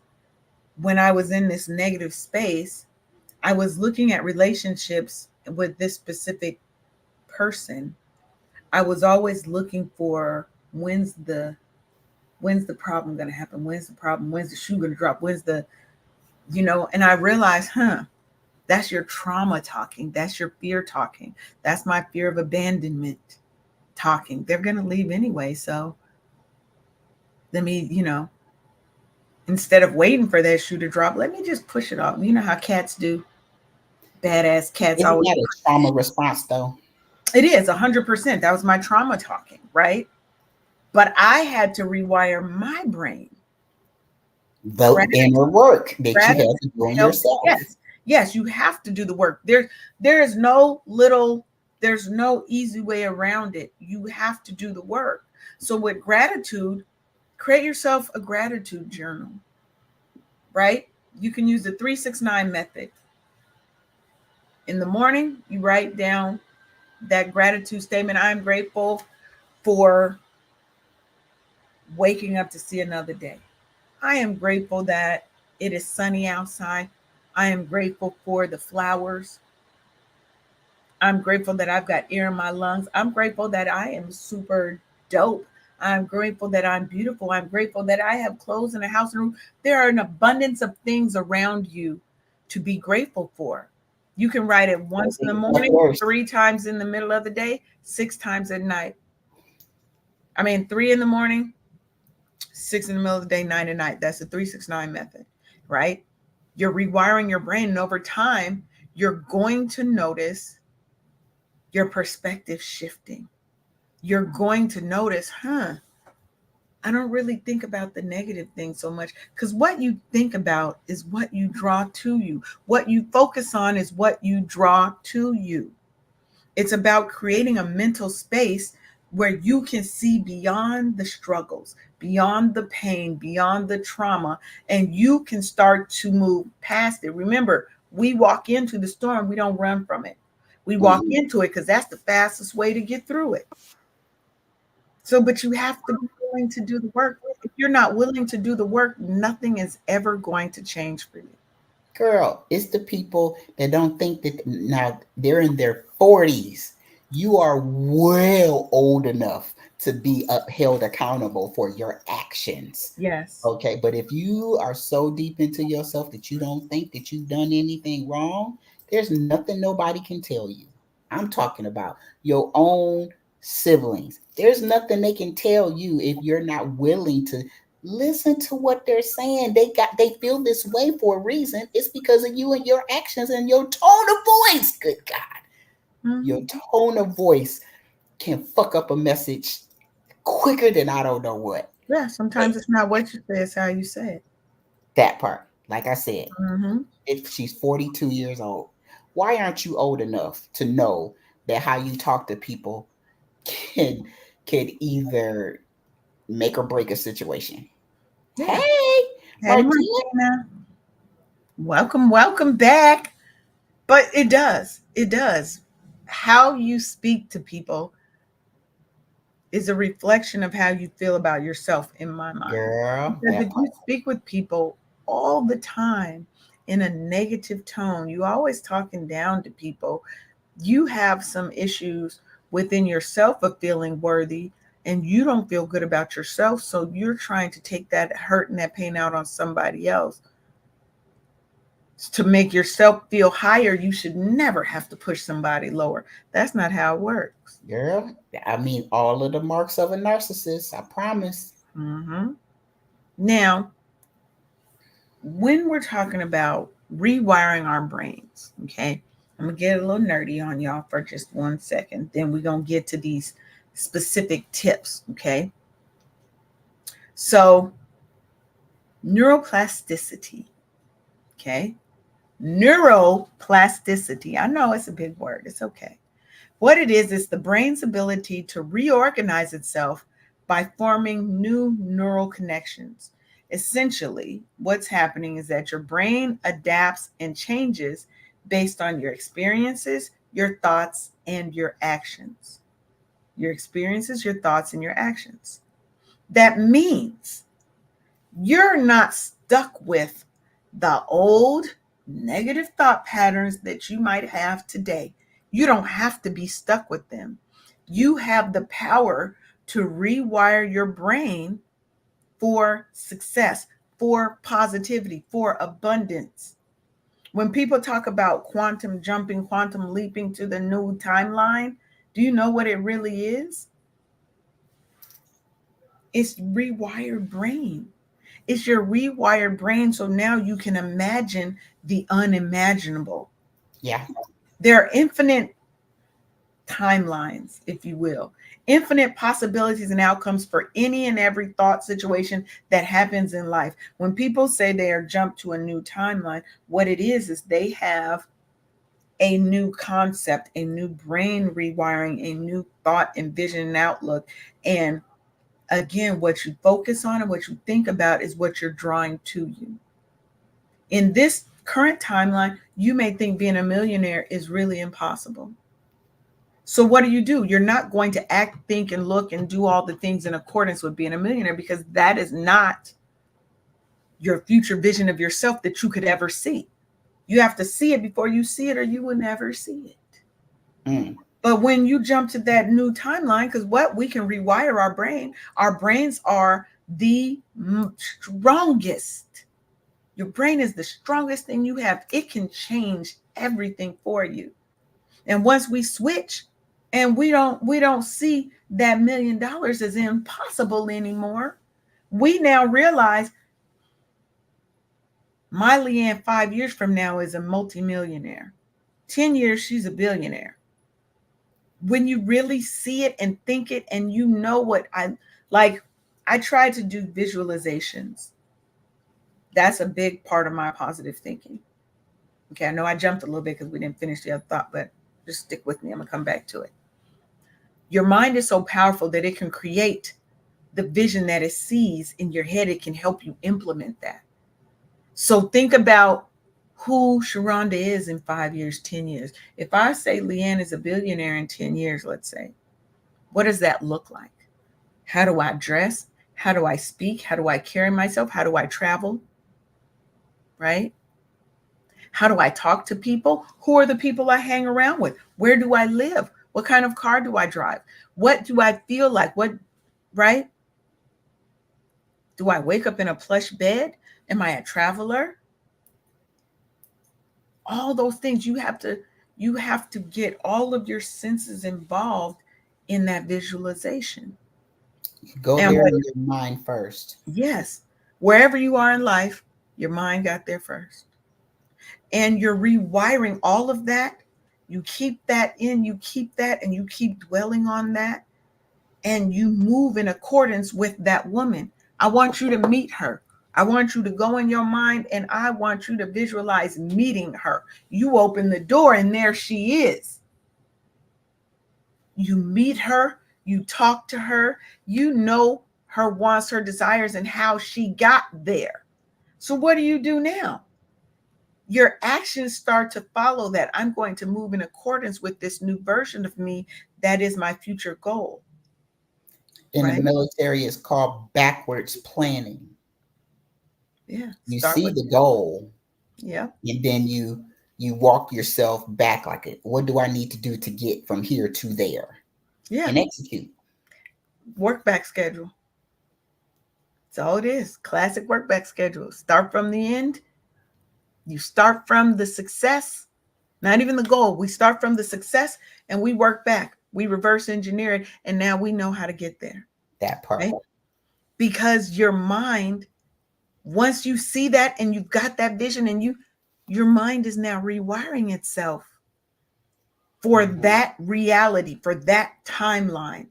when I was in this negative space. I was looking at relationships with this specific person. I was always looking for when's the problem going to happen? When's the problem? When's the shoe going to drop? When's the, and I realized, that's your trauma talking. That's your fear talking. That's my fear of abandonment talking. They're going to leave anyway. So let me, instead of waiting for that shoe to drop, let me just push it off. You know how cats do. Badass cats Isn't always. that a trauma response though? It is 100%. That was my trauma talking, right? But I had to rewire my brain. The Gratitude, inner work that you gratitude have to do on helps. yourself. Yes, yes, you have to do the work. There is no little, there's no easy way around it. You have to do the work. So with gratitude, create yourself a gratitude journal, right? You can use the 369 method. In the morning, you write down that gratitude statement. I'm grateful for waking up to see another day. I am grateful that it is sunny outside. I am grateful for the flowers. I'm grateful that I've got air in my lungs. I'm grateful that I am super dope. I'm grateful that I'm beautiful. I'm grateful that I have clothes and a house and a roof. There are an abundance of things around you to be grateful for. You can write it once in the morning, Worse. 3 times in the middle of the day, 6 times at night. I mean, 3 in the morning, 6 in the middle of the day, 9 at night. That's the 369 method, right? You're rewiring your brain, and over time, you're going to notice your perspective shifting. You're going to notice, I don't really think about the negative things so much, because what you think about is what you draw to you. What you focus on is what you draw to you. It's about creating a mental space where you can see beyond the struggles, beyond the pain, beyond the trauma, and you can start to move past it. Remember, we walk into the storm, we don't run from it. We walk Mm-hmm. into it because that's the fastest way to get through it. So, but you have to be willing to do the work. If you're not willing to do the work, nothing is ever going to change for you. Girl, it's the people that don't think that now they're in their 40s. You are well old enough to be held accountable for your actions. Yes. Okay, but if you are so deep into yourself that you don't think that you've done anything wrong, there's nothing nobody can tell you. I'm talking about your own siblings. There's nothing they can tell you if you're not willing to listen to what they're saying. They feel this way for a reason. It's because of you and your actions and your tone of voice. Good God. Your Mm-hmm. tone of voice can fuck up a message quicker than I don't know what. Yeah, sometimes it's not what you say, it's how you say it. That part. Like I said, Mm-hmm. if she's 42 years old, why aren't you old enough to know that how you talk to people can can either make or break a situation? Hey, Yeah. Hey, Martina. Martina. Welcome, welcome back. But it does. It does. How you speak to people is a reflection of how you feel about yourself, in my mind. Girl, Because if that you part. speak with people all the time in a negative tone, you always talking down to people, you have some issues within yourself of feeling worthy, and you don't feel good about yourself. So you're trying to take that hurt and that pain out on somebody else to make yourself feel higher. You should never have to push somebody lower. That's not how it works. Girl, I mean all of the marks of a narcissist, I promise. Hmm. Now, when we're talking about rewiring our brains, okay, I'm gonna get a little nerdy on y'all for just 1 second. Then we're gonna get to these specific tips, okay? So, neuroplasticity, okay? Neuroplasticity. I know it's a big word, it's okay. What it is the brain's ability to reorganize itself by forming new neural connections. Essentially, what's happening is that your brain adapts and changes based on your experiences, your thoughts, and your actions. Your experiences, your thoughts, and your actions. That means you're not stuck with the old negative thought patterns that you might have today. You don't have to be stuck with them. You have the power to rewire your brain for success, for positivity, for abundance. When people talk about quantum jumping, quantum leaping to the new timeline, do you know what it really is? It's rewired brain. It's your rewired brain. So now you can imagine the unimaginable. Yeah, There are infinite timelines, if you will, infinite possibilities and outcomes for any and every thought situation that happens in life. When people say they are jumped to a new timeline, what it is they have a new concept, a new brain rewiring, a new thought and vision and outlook. And again, what you focus on and what you think about is what you're drawing to you. In this current timeline, you may think being a millionaire is really impossible. So what do? You're not going to act, think, and look and do all the things in accordance with being a millionaire, because that is not your future vision of yourself that you could ever see. You have to see it before you see it, or you will never see it. mm, But when you jump to that new timeline, because what we can rewire our brains are the strongest. Your brain is the strongest thing you have. It can change everything for you. And once we switch and we don't see that $1 million as impossible anymore, we now realize my Leanne 5 years from now is a multimillionaire. 10 years, she's a billionaire. When you really see it and think it, and you know what like, I try to do visualizations. That's a big part of my positive thinking. Okay, I know I jumped a little bit because we didn't finish the other thought, but just stick with me. I'm going to come back to it. Your mind is so powerful that it can create the vision that it sees in your head. It can help you implement that. So think about who Sharonda is in 5 years, 10 years. If I say Leanne is a billionaire in 10 years, let's say, what does that look like? How do I dress? How do I speak? How do I carry myself? How do I travel? Right? How do I talk to people? Who are the people I hang around with? Where do I live? What kind of car do I drive? What do I feel like? What, right? Do I wake up in a plush bed? Am I a traveler? All those things you have to get all of your senses involved in that visualization. Go And there what, in your mind first. yes, wherever you are in life, your mind got there first. And you're rewiring all of that. You keep that in, you keep that, and you keep dwelling on that, and you move in accordance with that woman. I want you to meet her. I want you to go in your mind, and I want you to visualize meeting her. You open the door and there she is. You meet her, you talk to her, you know her wants, her desires, and how she got there. So what do you do now? Your actions start to follow that. I'm going to move in accordance with this new version of me that is my future goal, In the right? military, it's called backwards planning. Yeah, You start see with the that. goal, Yeah, and then you walk yourself back like it. What do I need to do to get from here to there yeah. and execute? Work back schedule. That's all it is. Classic work back schedule. Start from the end. You start from the success, not even the goal. We start from the success and we work back. We reverse engineer it. And now we know how to get there. That part. Right? Because your mind, once you see that and you've got that vision, and your mind is now rewiring itself for that reality, for that timeline.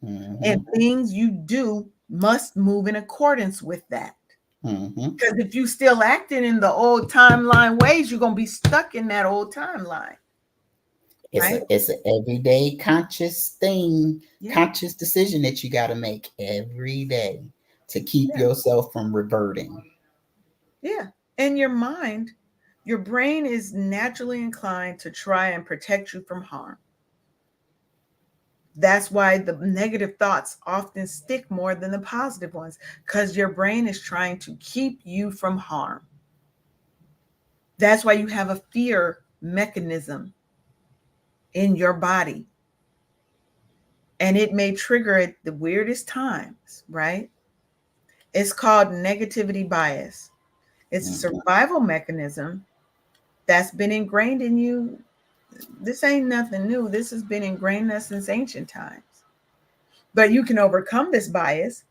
And Mm-hmm. things you do must move in accordance with that. Mm-hmm. Because if you still acting in the old timeline ways, you're gonna be stuck in that old timeline, It's a right? it's an everyday conscious thing, Yeah, conscious decision that you got to make every day to keep yeah, yourself from reverting. yeah. And your mind, your brain is naturally inclined to try and protect you from harm. That's why the negative thoughts often stick more than the positive ones, because your brain is trying to keep you from harm. That's why you have a fear mechanism in your body, and it may trigger at the weirdest times, right? It's called negativity bias. It's a Mm-hmm. survival mechanism that's been ingrained in you. This ain't nothing new. This has been ingrained in us since ancient times. But you can overcome this bias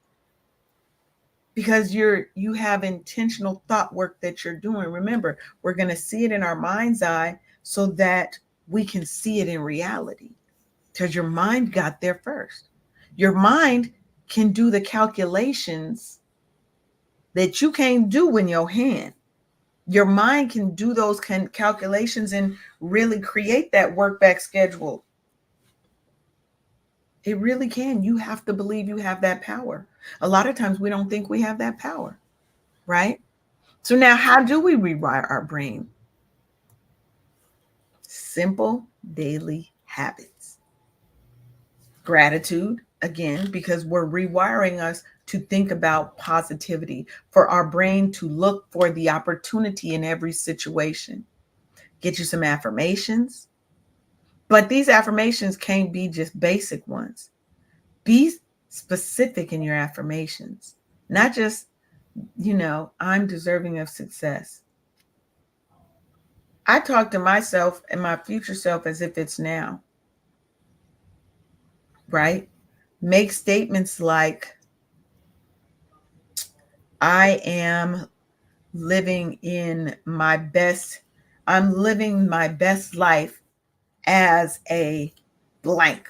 because you have intentional thought work that you're doing. Remember, we're going to see it in our mind's eye so that we can see it in reality, because your mind got there first. Your mind can do the calculations that you can't do in your hand. Your mind can do those calculations and really create that work back schedule. It really can. You have to believe you have that power. A lot of times we don't think we have that power, right? So now how do we rewire our brain? Simple daily habits. Gratitude, again, because we're rewiring us to think about positivity, for our brain to look for the opportunity in every situation. Get you some affirmations, but these affirmations can't be just basic ones. Be specific in your affirmations, not just, I'm deserving of success. I talk to myself and my future self as if it's now, right? Make statements like, I am living in my best, I'm living my best life as a blank.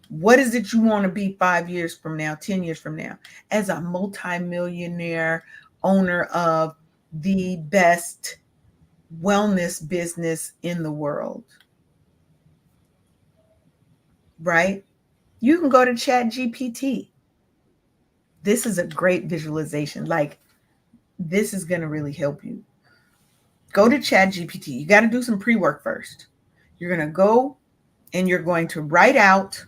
What is it you want to be 5 years from now, 10 years from now? As a multimillionaire owner of the best wellness business in the world, right? You can go to Chat GPT. This is a great visualization. Like, this is going to really help you. Go to Chat GPT. You got to do some pre work first. You're going to go and you're going to write out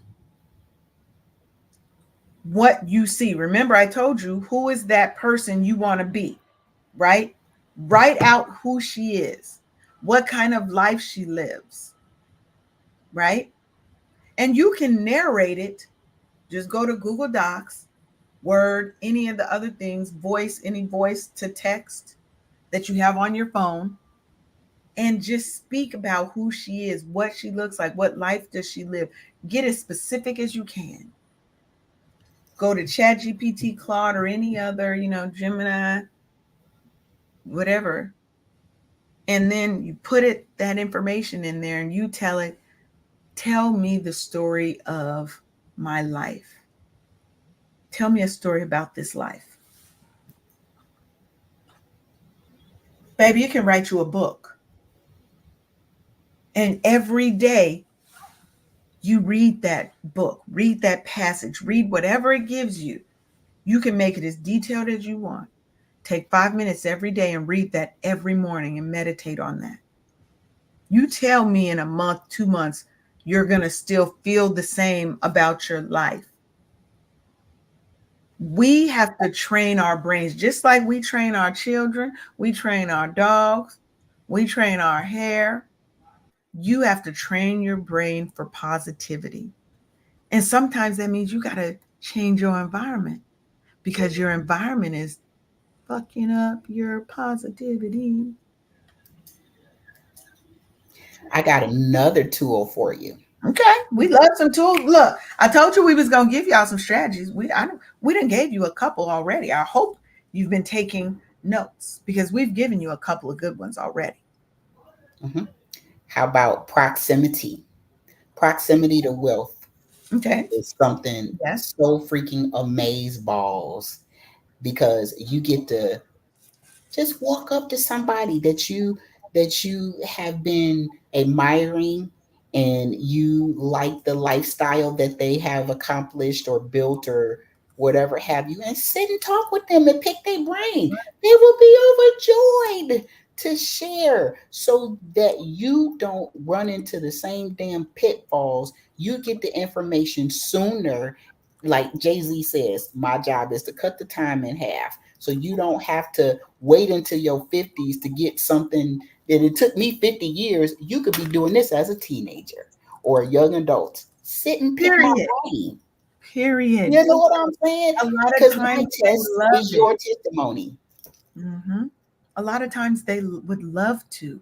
what you see. Remember, I told you who is that person you want to be, right? Write out who she is, what kind of life she lives, right? And you can narrate it. Just go to Google Docs, Word, any of the other things, voice, any voice to text that you have on your phone, and just speak about who she is, what she looks like, what life does she live. Get as specific as you can. Go to ChatGPT, Claude, or any other, Gemini, whatever, and then you put it that information in there, and you tell it, tell me the story of my life. Tell me a story about this life. Baby, it can write you a book. And every day you read that book, read that passage, read whatever it gives you. You can make it as detailed as you want. Take 5 minutes every day and read that every morning and meditate on that. You tell me in a month, 2 months, you're going to still feel the same about your life. We have to train our brains just like we train our children, we train our dogs, we train our hair. You have to train your brain for positivity. And sometimes that means you got to change your environment because your environment is fucking up your positivity. I got another tool for you. Okay, we love some tools. Look, I told you we was gonna give y'all some strategies. We didn't gave you a couple already. I hope you've been taking notes because we've given you a couple of good ones already. Mhm. How about proximity? Proximity to wealth Okay. is something Yes. so freaking amaze balls because you get to just walk up to somebody that you have been admiring and you like the lifestyle that they have accomplished or built or whatever have you and sit and talk with them and pick their brain. They will be overjoyed to share so that you don't run into the same damn pitfalls. You get the information sooner. Like Jay-Z says, my job is to cut the time in half so you don't have to wait until your 50s to get something that it took me 50 years. You could be doing this as a teenager or a young adult. Sit and pick my Period. brain. Period. You know what I'm saying? A lot of Because my times they test love is it. your testimony. Hmm. A lot of times they would love to.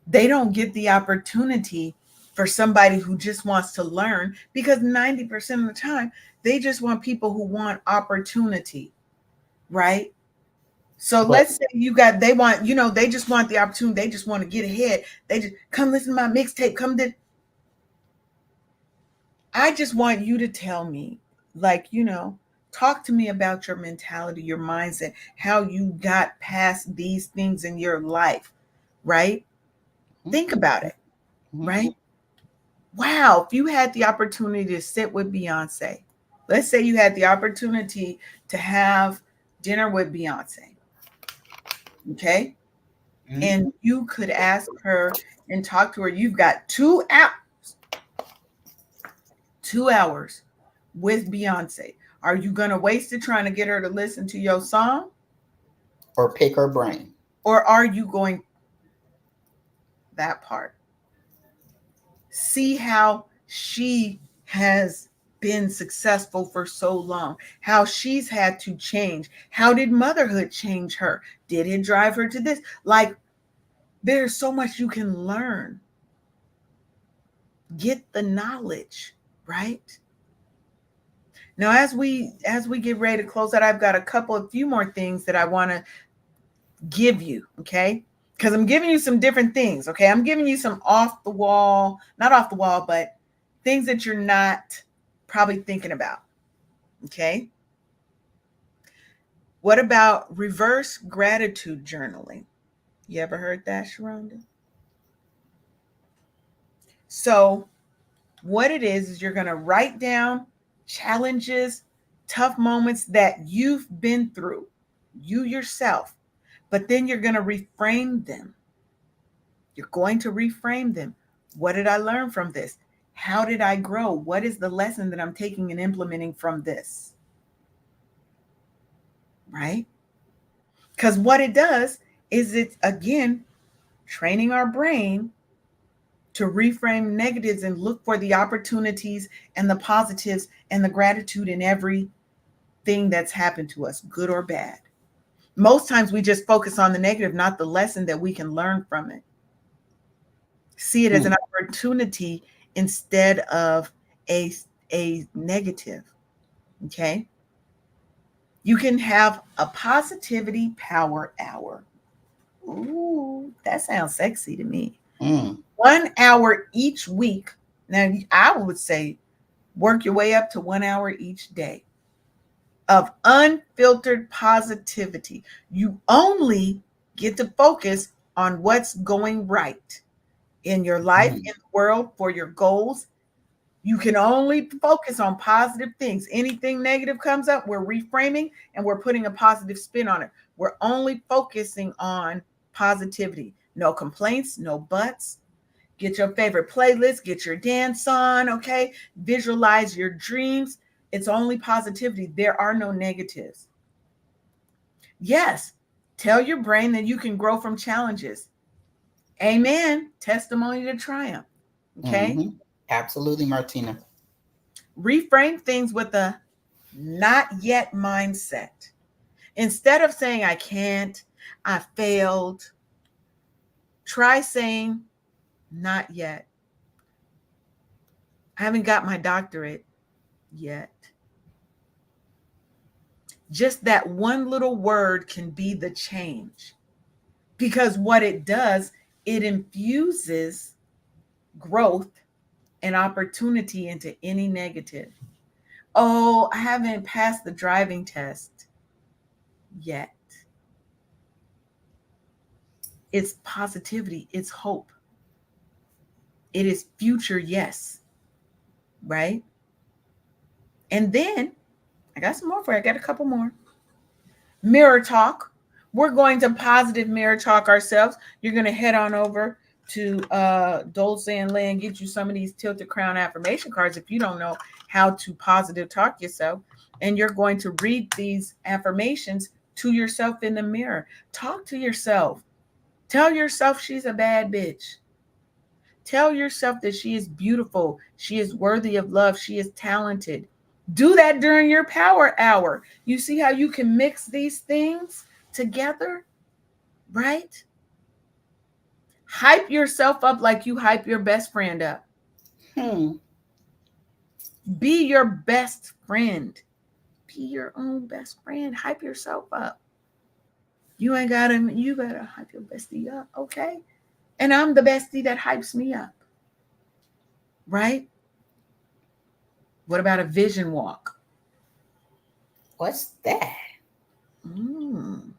They don't get the opportunity for somebody who just wants to learn because 90% of the time they just want people who want opportunity, right? So But let's say they want, they just want the opportunity. They just want to get ahead. They just come listen to my mixtape. I just want you to tell me, like, talk to me about your mentality, your mindset, how you got past these things in your life, right? Think about it, right? Wow, if you had the opportunity to sit with Beyonce, let's say you had the opportunity to have dinner with Beyonce, okay? And you could ask her and talk to her. You've got 2 hours with Beyonce. Are you going to waste it trying to get her to listen to your song? or pick her brain. Or are you going that part? See how she has been successful for so long, how she's had to change. How did motherhood change her? Did it drive her to this? Like, there's so much you can learn. Get the knowledge, right? Now, as we get ready to close out, I've got a few more things that I want to give you, okay? because I'm giving you some different things. Okay. I'm giving you some off the wall, not off the wall, but things that you're not probably thinking about. Okay. What about reverse gratitude journaling? You ever heard that, Sharonda? So, what it is you're going to write down challenges, tough moments that you've been through, you yourself, but then you're going to reframe them. You're going to reframe them. What did I learn from this? How did I grow? What is the lesson that I'm taking and implementing from this? Right? Because what it does is it's again training our brain to reframe negatives and look for the opportunities and the positives and the gratitude in everything that's happened to us, good or bad. Most times we just focus on the negative, not the lesson that we can learn from it. See it as Hmm. an opportunity instead of a, a negative. Okay. You can have a positivity power hour. Ooh, that sounds sexy to me. Mm. 1 hour each week. Now, I would say work your way up to 1 hour each day of unfiltered positivity. You only get to focus on what's going right in your life, in Mm. the world, for your goals. You can only focus on positive things. Anything negative comes up, we're reframing and we're putting a positive spin on it. We're only focusing on positivity. No complaints, no buts. Get your favorite playlist, get your dance on, okay? Visualize your dreams. It's only positivity. There are no negatives. Yes, tell your brain that you can grow from challenges. Amen. Testimony to triumph. Okay? Hmm. Absolutely, Martina. Reframe things with a not yet mindset. Instead of saying, I can't, I failed, try saying, not yet. I haven't got my doctorate yet. Just that one little word can be the change because what it does, it infuses growth and opportunity into any negative. Oh, I haven't passed the driving test yet. It's positivity, it's hope, it is future yes, right? And then I got some more for you. I got a couple more. Mirror talk. We're going to positive mirror talk ourselves. You're going to head on over to Dulce and Lay and get you some of these Tilted Crown affirmation cards if you don't know how to positive talk yourself. And you're going to read these affirmations to yourself in the mirror. Talk to yourself. Tell yourself she's a bad bitch. Tell yourself that she is beautiful. She is worthy of love. She is talented. Do that during your power hour. You see how you can mix these things together, right? Hype yourself up like you hype your best friend up. Hmm. Be your best friend. Be your own best friend. Hype yourself up. You gotta hype your bestie up, okay? And I'm the bestie that hypes me up, right? What about a vision walk? What's that? Mm.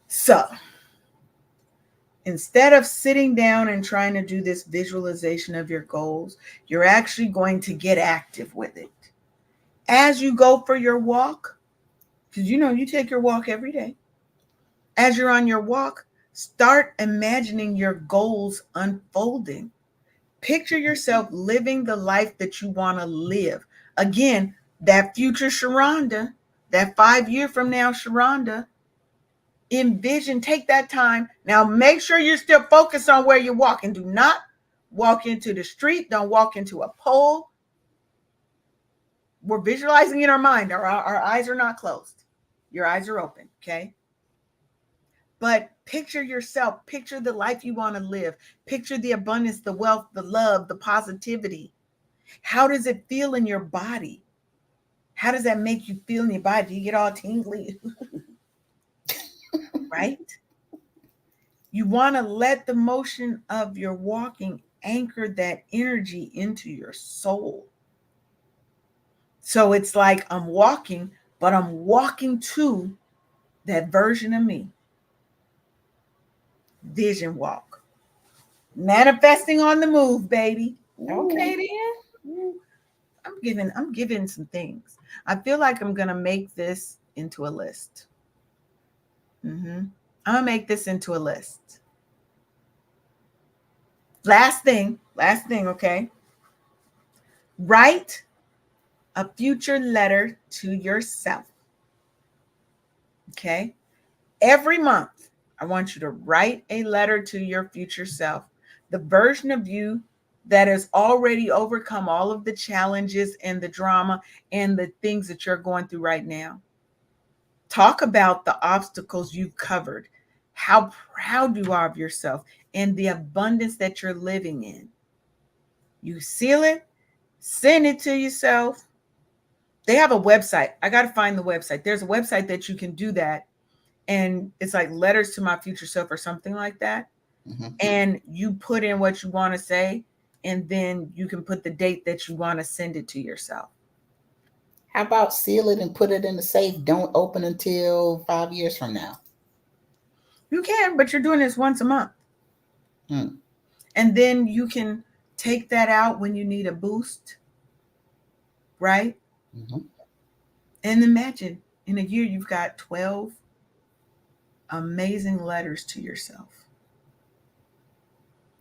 So instead of sitting down and trying to do this visualization of your goals, you're actually going to get active with it. As you go for your walk, because you know you take your walk every day, as you're on your walk, start imagining your goals unfolding. Picture yourself living the life that you want to live. Again, that future Sharonda, that 5 year from now Sharonda, envision, take that time. Now make sure you're still focused on where you're walking. Do not walk into the street. Don't walk into a pole. We're visualizing in our mind. Our eyes are not closed. Your eyes are open, okay? But picture yourself. Picture the life you want to live. Picture the abundance, the wealth, the love, the positivity. How does it feel in your body? How does that make you feel in your body? Do you get all tingly? Right? You want to let the motion of your walking anchor that energy into your soul. So it's like I'm walking, but I'm walking to that version of me. Vision walk. Manifesting on the move, baby. Ooh, Okay then. ooh. I'm giving some things. I feel like I'm gonna make this into a list. hmm I'm gonna make this into a list. Last thing, okay? Write a future letter to yourself. Okay? Every month, I want you to write a letter to your future self, the version of you that has already overcome all of the challenges and the drama and the things that you're going through right now. Talk about the obstacles you've covered, how proud you are of yourself, and the abundance that you're living in. You seal it, send it to yourself. They have a website. I got to find the website. There's a website that you can do that. And it's like letters to my future self or something like that. Hmm. And you put in what you want to say, and then you can put the date that you want to send it to yourself. How about seal it and put it in the safe? Don't open until 5 years from now. You can, but you're doing this once a month. Hmm. And then you can take that out when you need a boost, right? Hmm. And imagine in a year you've got 12 amazing letters to yourself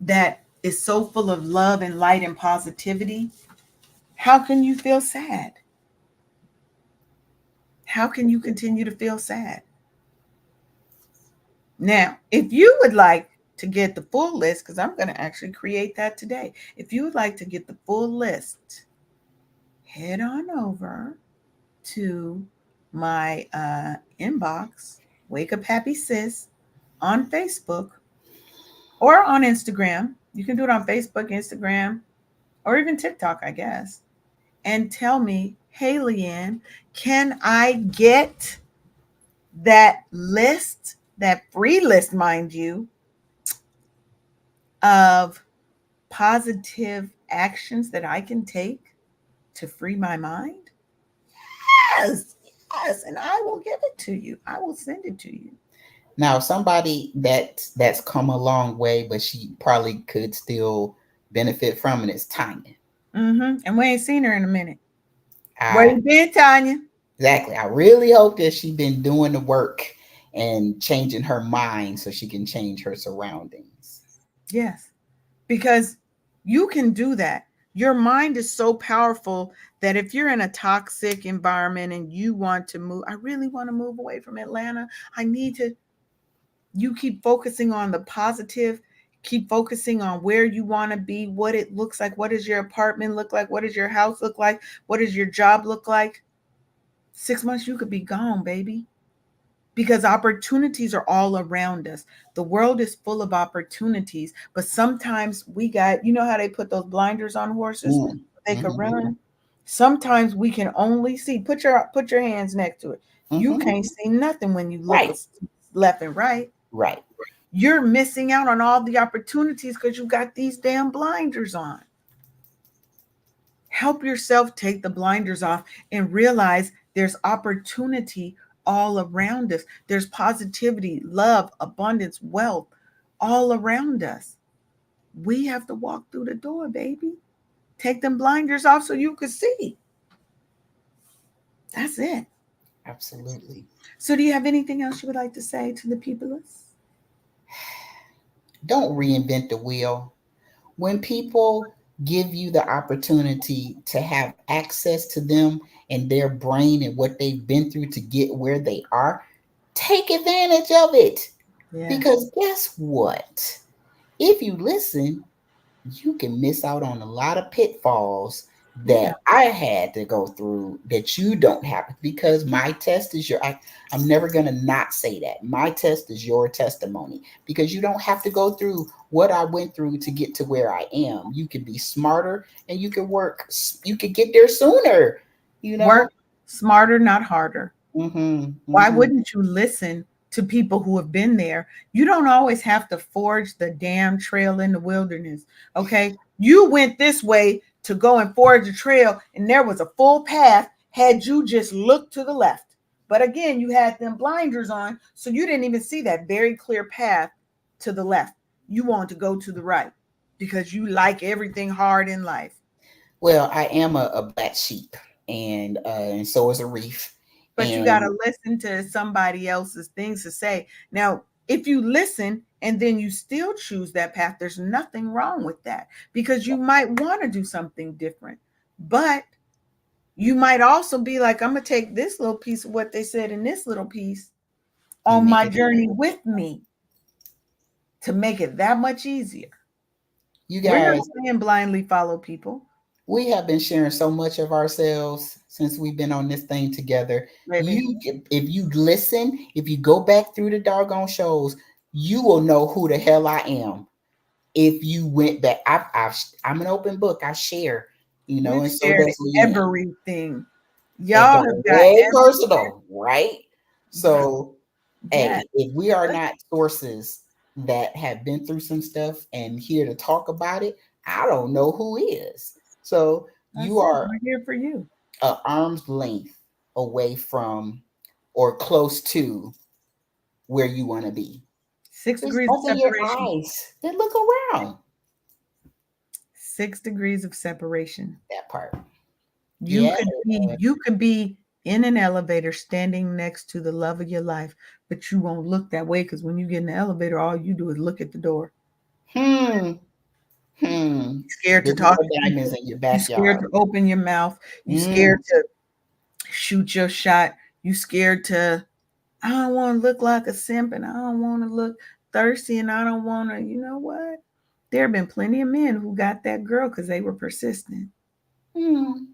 that is so full of love and light and positivity. How can you feel sad? How can you continue to feel sad? Now, if you would like to get the full list, because I'm going to actually create that today, if you would like to get the full list, head on over to my inbox, Wake Up Happy Sis, on Facebook or on Instagram. You can do it on Facebook, Instagram, or even TikTok, I guess. And tell me, hey, Leanne, can I get that list, that free list, mind you, of positive actions that I can take to free my mind? Yes, yes, and I will give it to you. I will send it to you. Now, somebody that's come a long way, but she probably could still benefit from it is Tanya. And we ain't seen her in a minute. Where I you been, Tanya? exactly. I really hope that she's been doing the work and changing her mind so she can change her surroundings. Yes, because you can do that. Your mind is so powerful that if you're in a toxic environment and you want to move, I really want to move away from Atlanta. I need to, you keep focusing on the positive, keep focusing on where you want to be, what it looks like, what does your apartment look like, what does your house look like, what does your job look like. 6 months you could be gone, baby, because opportunities are all around us. The world is full of opportunities, but sometimes we got, you know how they put those blinders on horses so Mm. they could Hmm. run. Sometimes we can only see, put your hands next to it. You Hmm. can't see nothing when you look Right, left and right. right. You're missing out on all the opportunities because you got these damn blinders on. Help yourself take the blinders off and realize there's opportunity all around us. There's positivity, love, abundance, wealth all around us. We have to walk through the door, baby. Take them blinders off so you can see. That's it. Absolutely. So, do you have anything else you would like to say to the people? Don't reinvent the wheel. When people give you the opportunity to have access to them and their brain and what they've been through to get where they are, take advantage of it. Yes. Because guess what? If you listen, you can miss out on a lot of pitfalls Yeah. that I had to go through that you don't have, because my test is I'm never going to not say that. My test is your testimony, because you don't have to go through what I went through to get to where I am. You can be smarter and you can work, you can get there sooner, you know? Work smarter, not harder. Mm-hmm, Why mm-hmm. wouldn't you listen to people who have been there. You don't always have to forge the damn trail in the wilderness. Okay. You went this way to go and forge a trail, and there was a full path had you just looked to the left. But again, you had them blinders on, so you didn't even see that very clear path to the left. You want to go to the right because you like everything hard in life. Well, I am a black sheep, and so is a reef. But you got And to listen to somebody else's things to say. Now, if you listen and then you still choose that path, there's nothing wrong with that because you might want to do something different. But you might also be like, I'm going to take this little piece of what they said in this little piece and on make my it. journey with me to make it that much easier. You We're not guys, saying blindly follow people, we have been sharing so much of ourselves since we've been on this thing together. baby. You, if you listen, if you go back through the doggone shows, you will know who the hell I am. If you went back, I'm an open book. I share, We've and so shared does Leanne. everything. It Y'all got have got way everything. personal, right? So, Yes. hey, if we are not sources that have been through some stuff and here to talk about it, I don't know who is. So That's you it. are We're here for you. an arm's length away from or close to where you want to be. Six Just degrees of open your separation. eyes and look around. 6 degrees of separation. That part. You Yeah. could be you could be in an elevator standing next to the love of your life, but you won't look that way because when you get in the elevator, all you do is look at the door. Hmm. Hmm. Scared to talk Beautiful to diamonds people. in your You scared backyard. to open your mouth. You scared Mm. to shoot your shot. You scared to, I don't want to look like a simp and I don't want to look thirsty and I don't want to, you know what? There have been plenty of men who got that girl because they were persistent. Mm.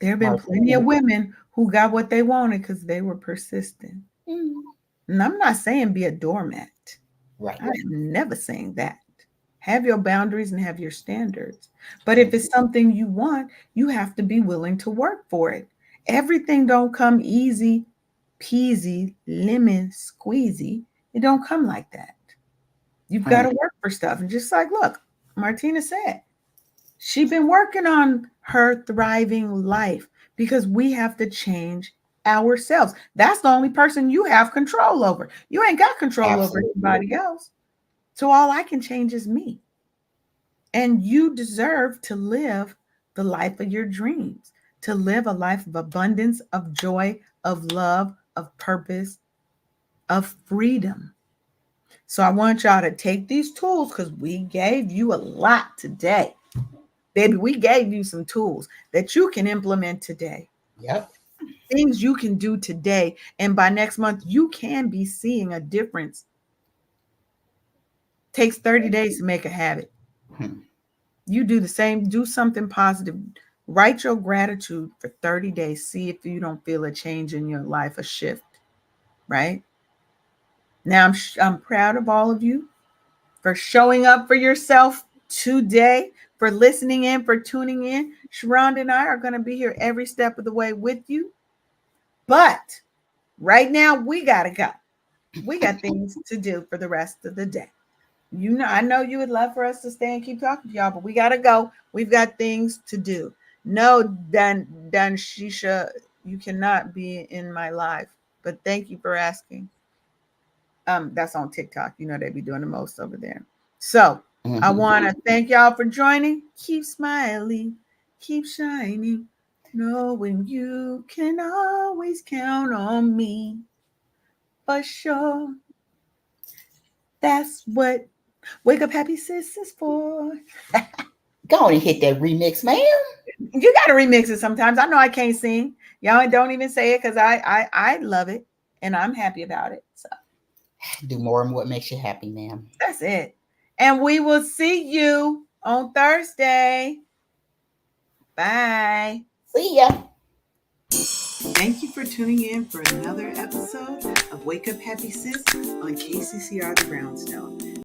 There have been plenty Martina. of women who got what they wanted because they were persistent. Mm. And I'm not saying be a doormat. Right. I am never saying that. Have your boundaries and have your standards. But if it's something you want, you have to be willing to work for it. Everything don't come easy peasy, lemon squeezy. It don't come like that. You've got Hmm. to work for stuff. And just like, look, Martina said, she been working on her thriving life because we have to change ourselves. That's the only person you have control over. You ain't got control over Absolutely. anybody else. So all I can change is me. And you deserve to live the life of your dreams, to live a life of abundance, of joy, of love, of purpose, of freedom. So I want y'all to take these tools because we gave you a lot today. Baby, we gave you some tools that you can implement today, Yep. things you can do today. And by next month, you can be seeing a difference. Takes 30 days to make a habit. Hmm. You do the same, do something positive. Write your gratitude for 30 days. See if you don't feel a change in your life, a shift, right? Now, I'm proud of all of you for showing up for yourself today, for listening in, for tuning in. Sharonda and I are going to be here every step of the way with you. But right now, we got to go. We got things to do for the rest of the day. You know, I know you would love for us to stay and keep talking to y'all, but we gotta go. We've got things to do. No, Dan Shisha, you cannot be in my life. But thank you for asking. That's on TikTok. You know they be doing the most over there. So I Mhm. want to thank y'all for joining. Keep smiling, keep shining, knowing you can always count on me for sure. That's what Wake Up Happy Sis is for. Go on and hit that remix, man. You got to remix it sometimes. I know I can't sing. Y'all don't even say it because I love it and I'm happy about it. So Do more and what makes you happy, ma'am. that's it. And we will see you on Thursday. Bye. See ya. Thank you for tuning in for another episode of Wake Up Happy Sis on KCCR The Brownstone.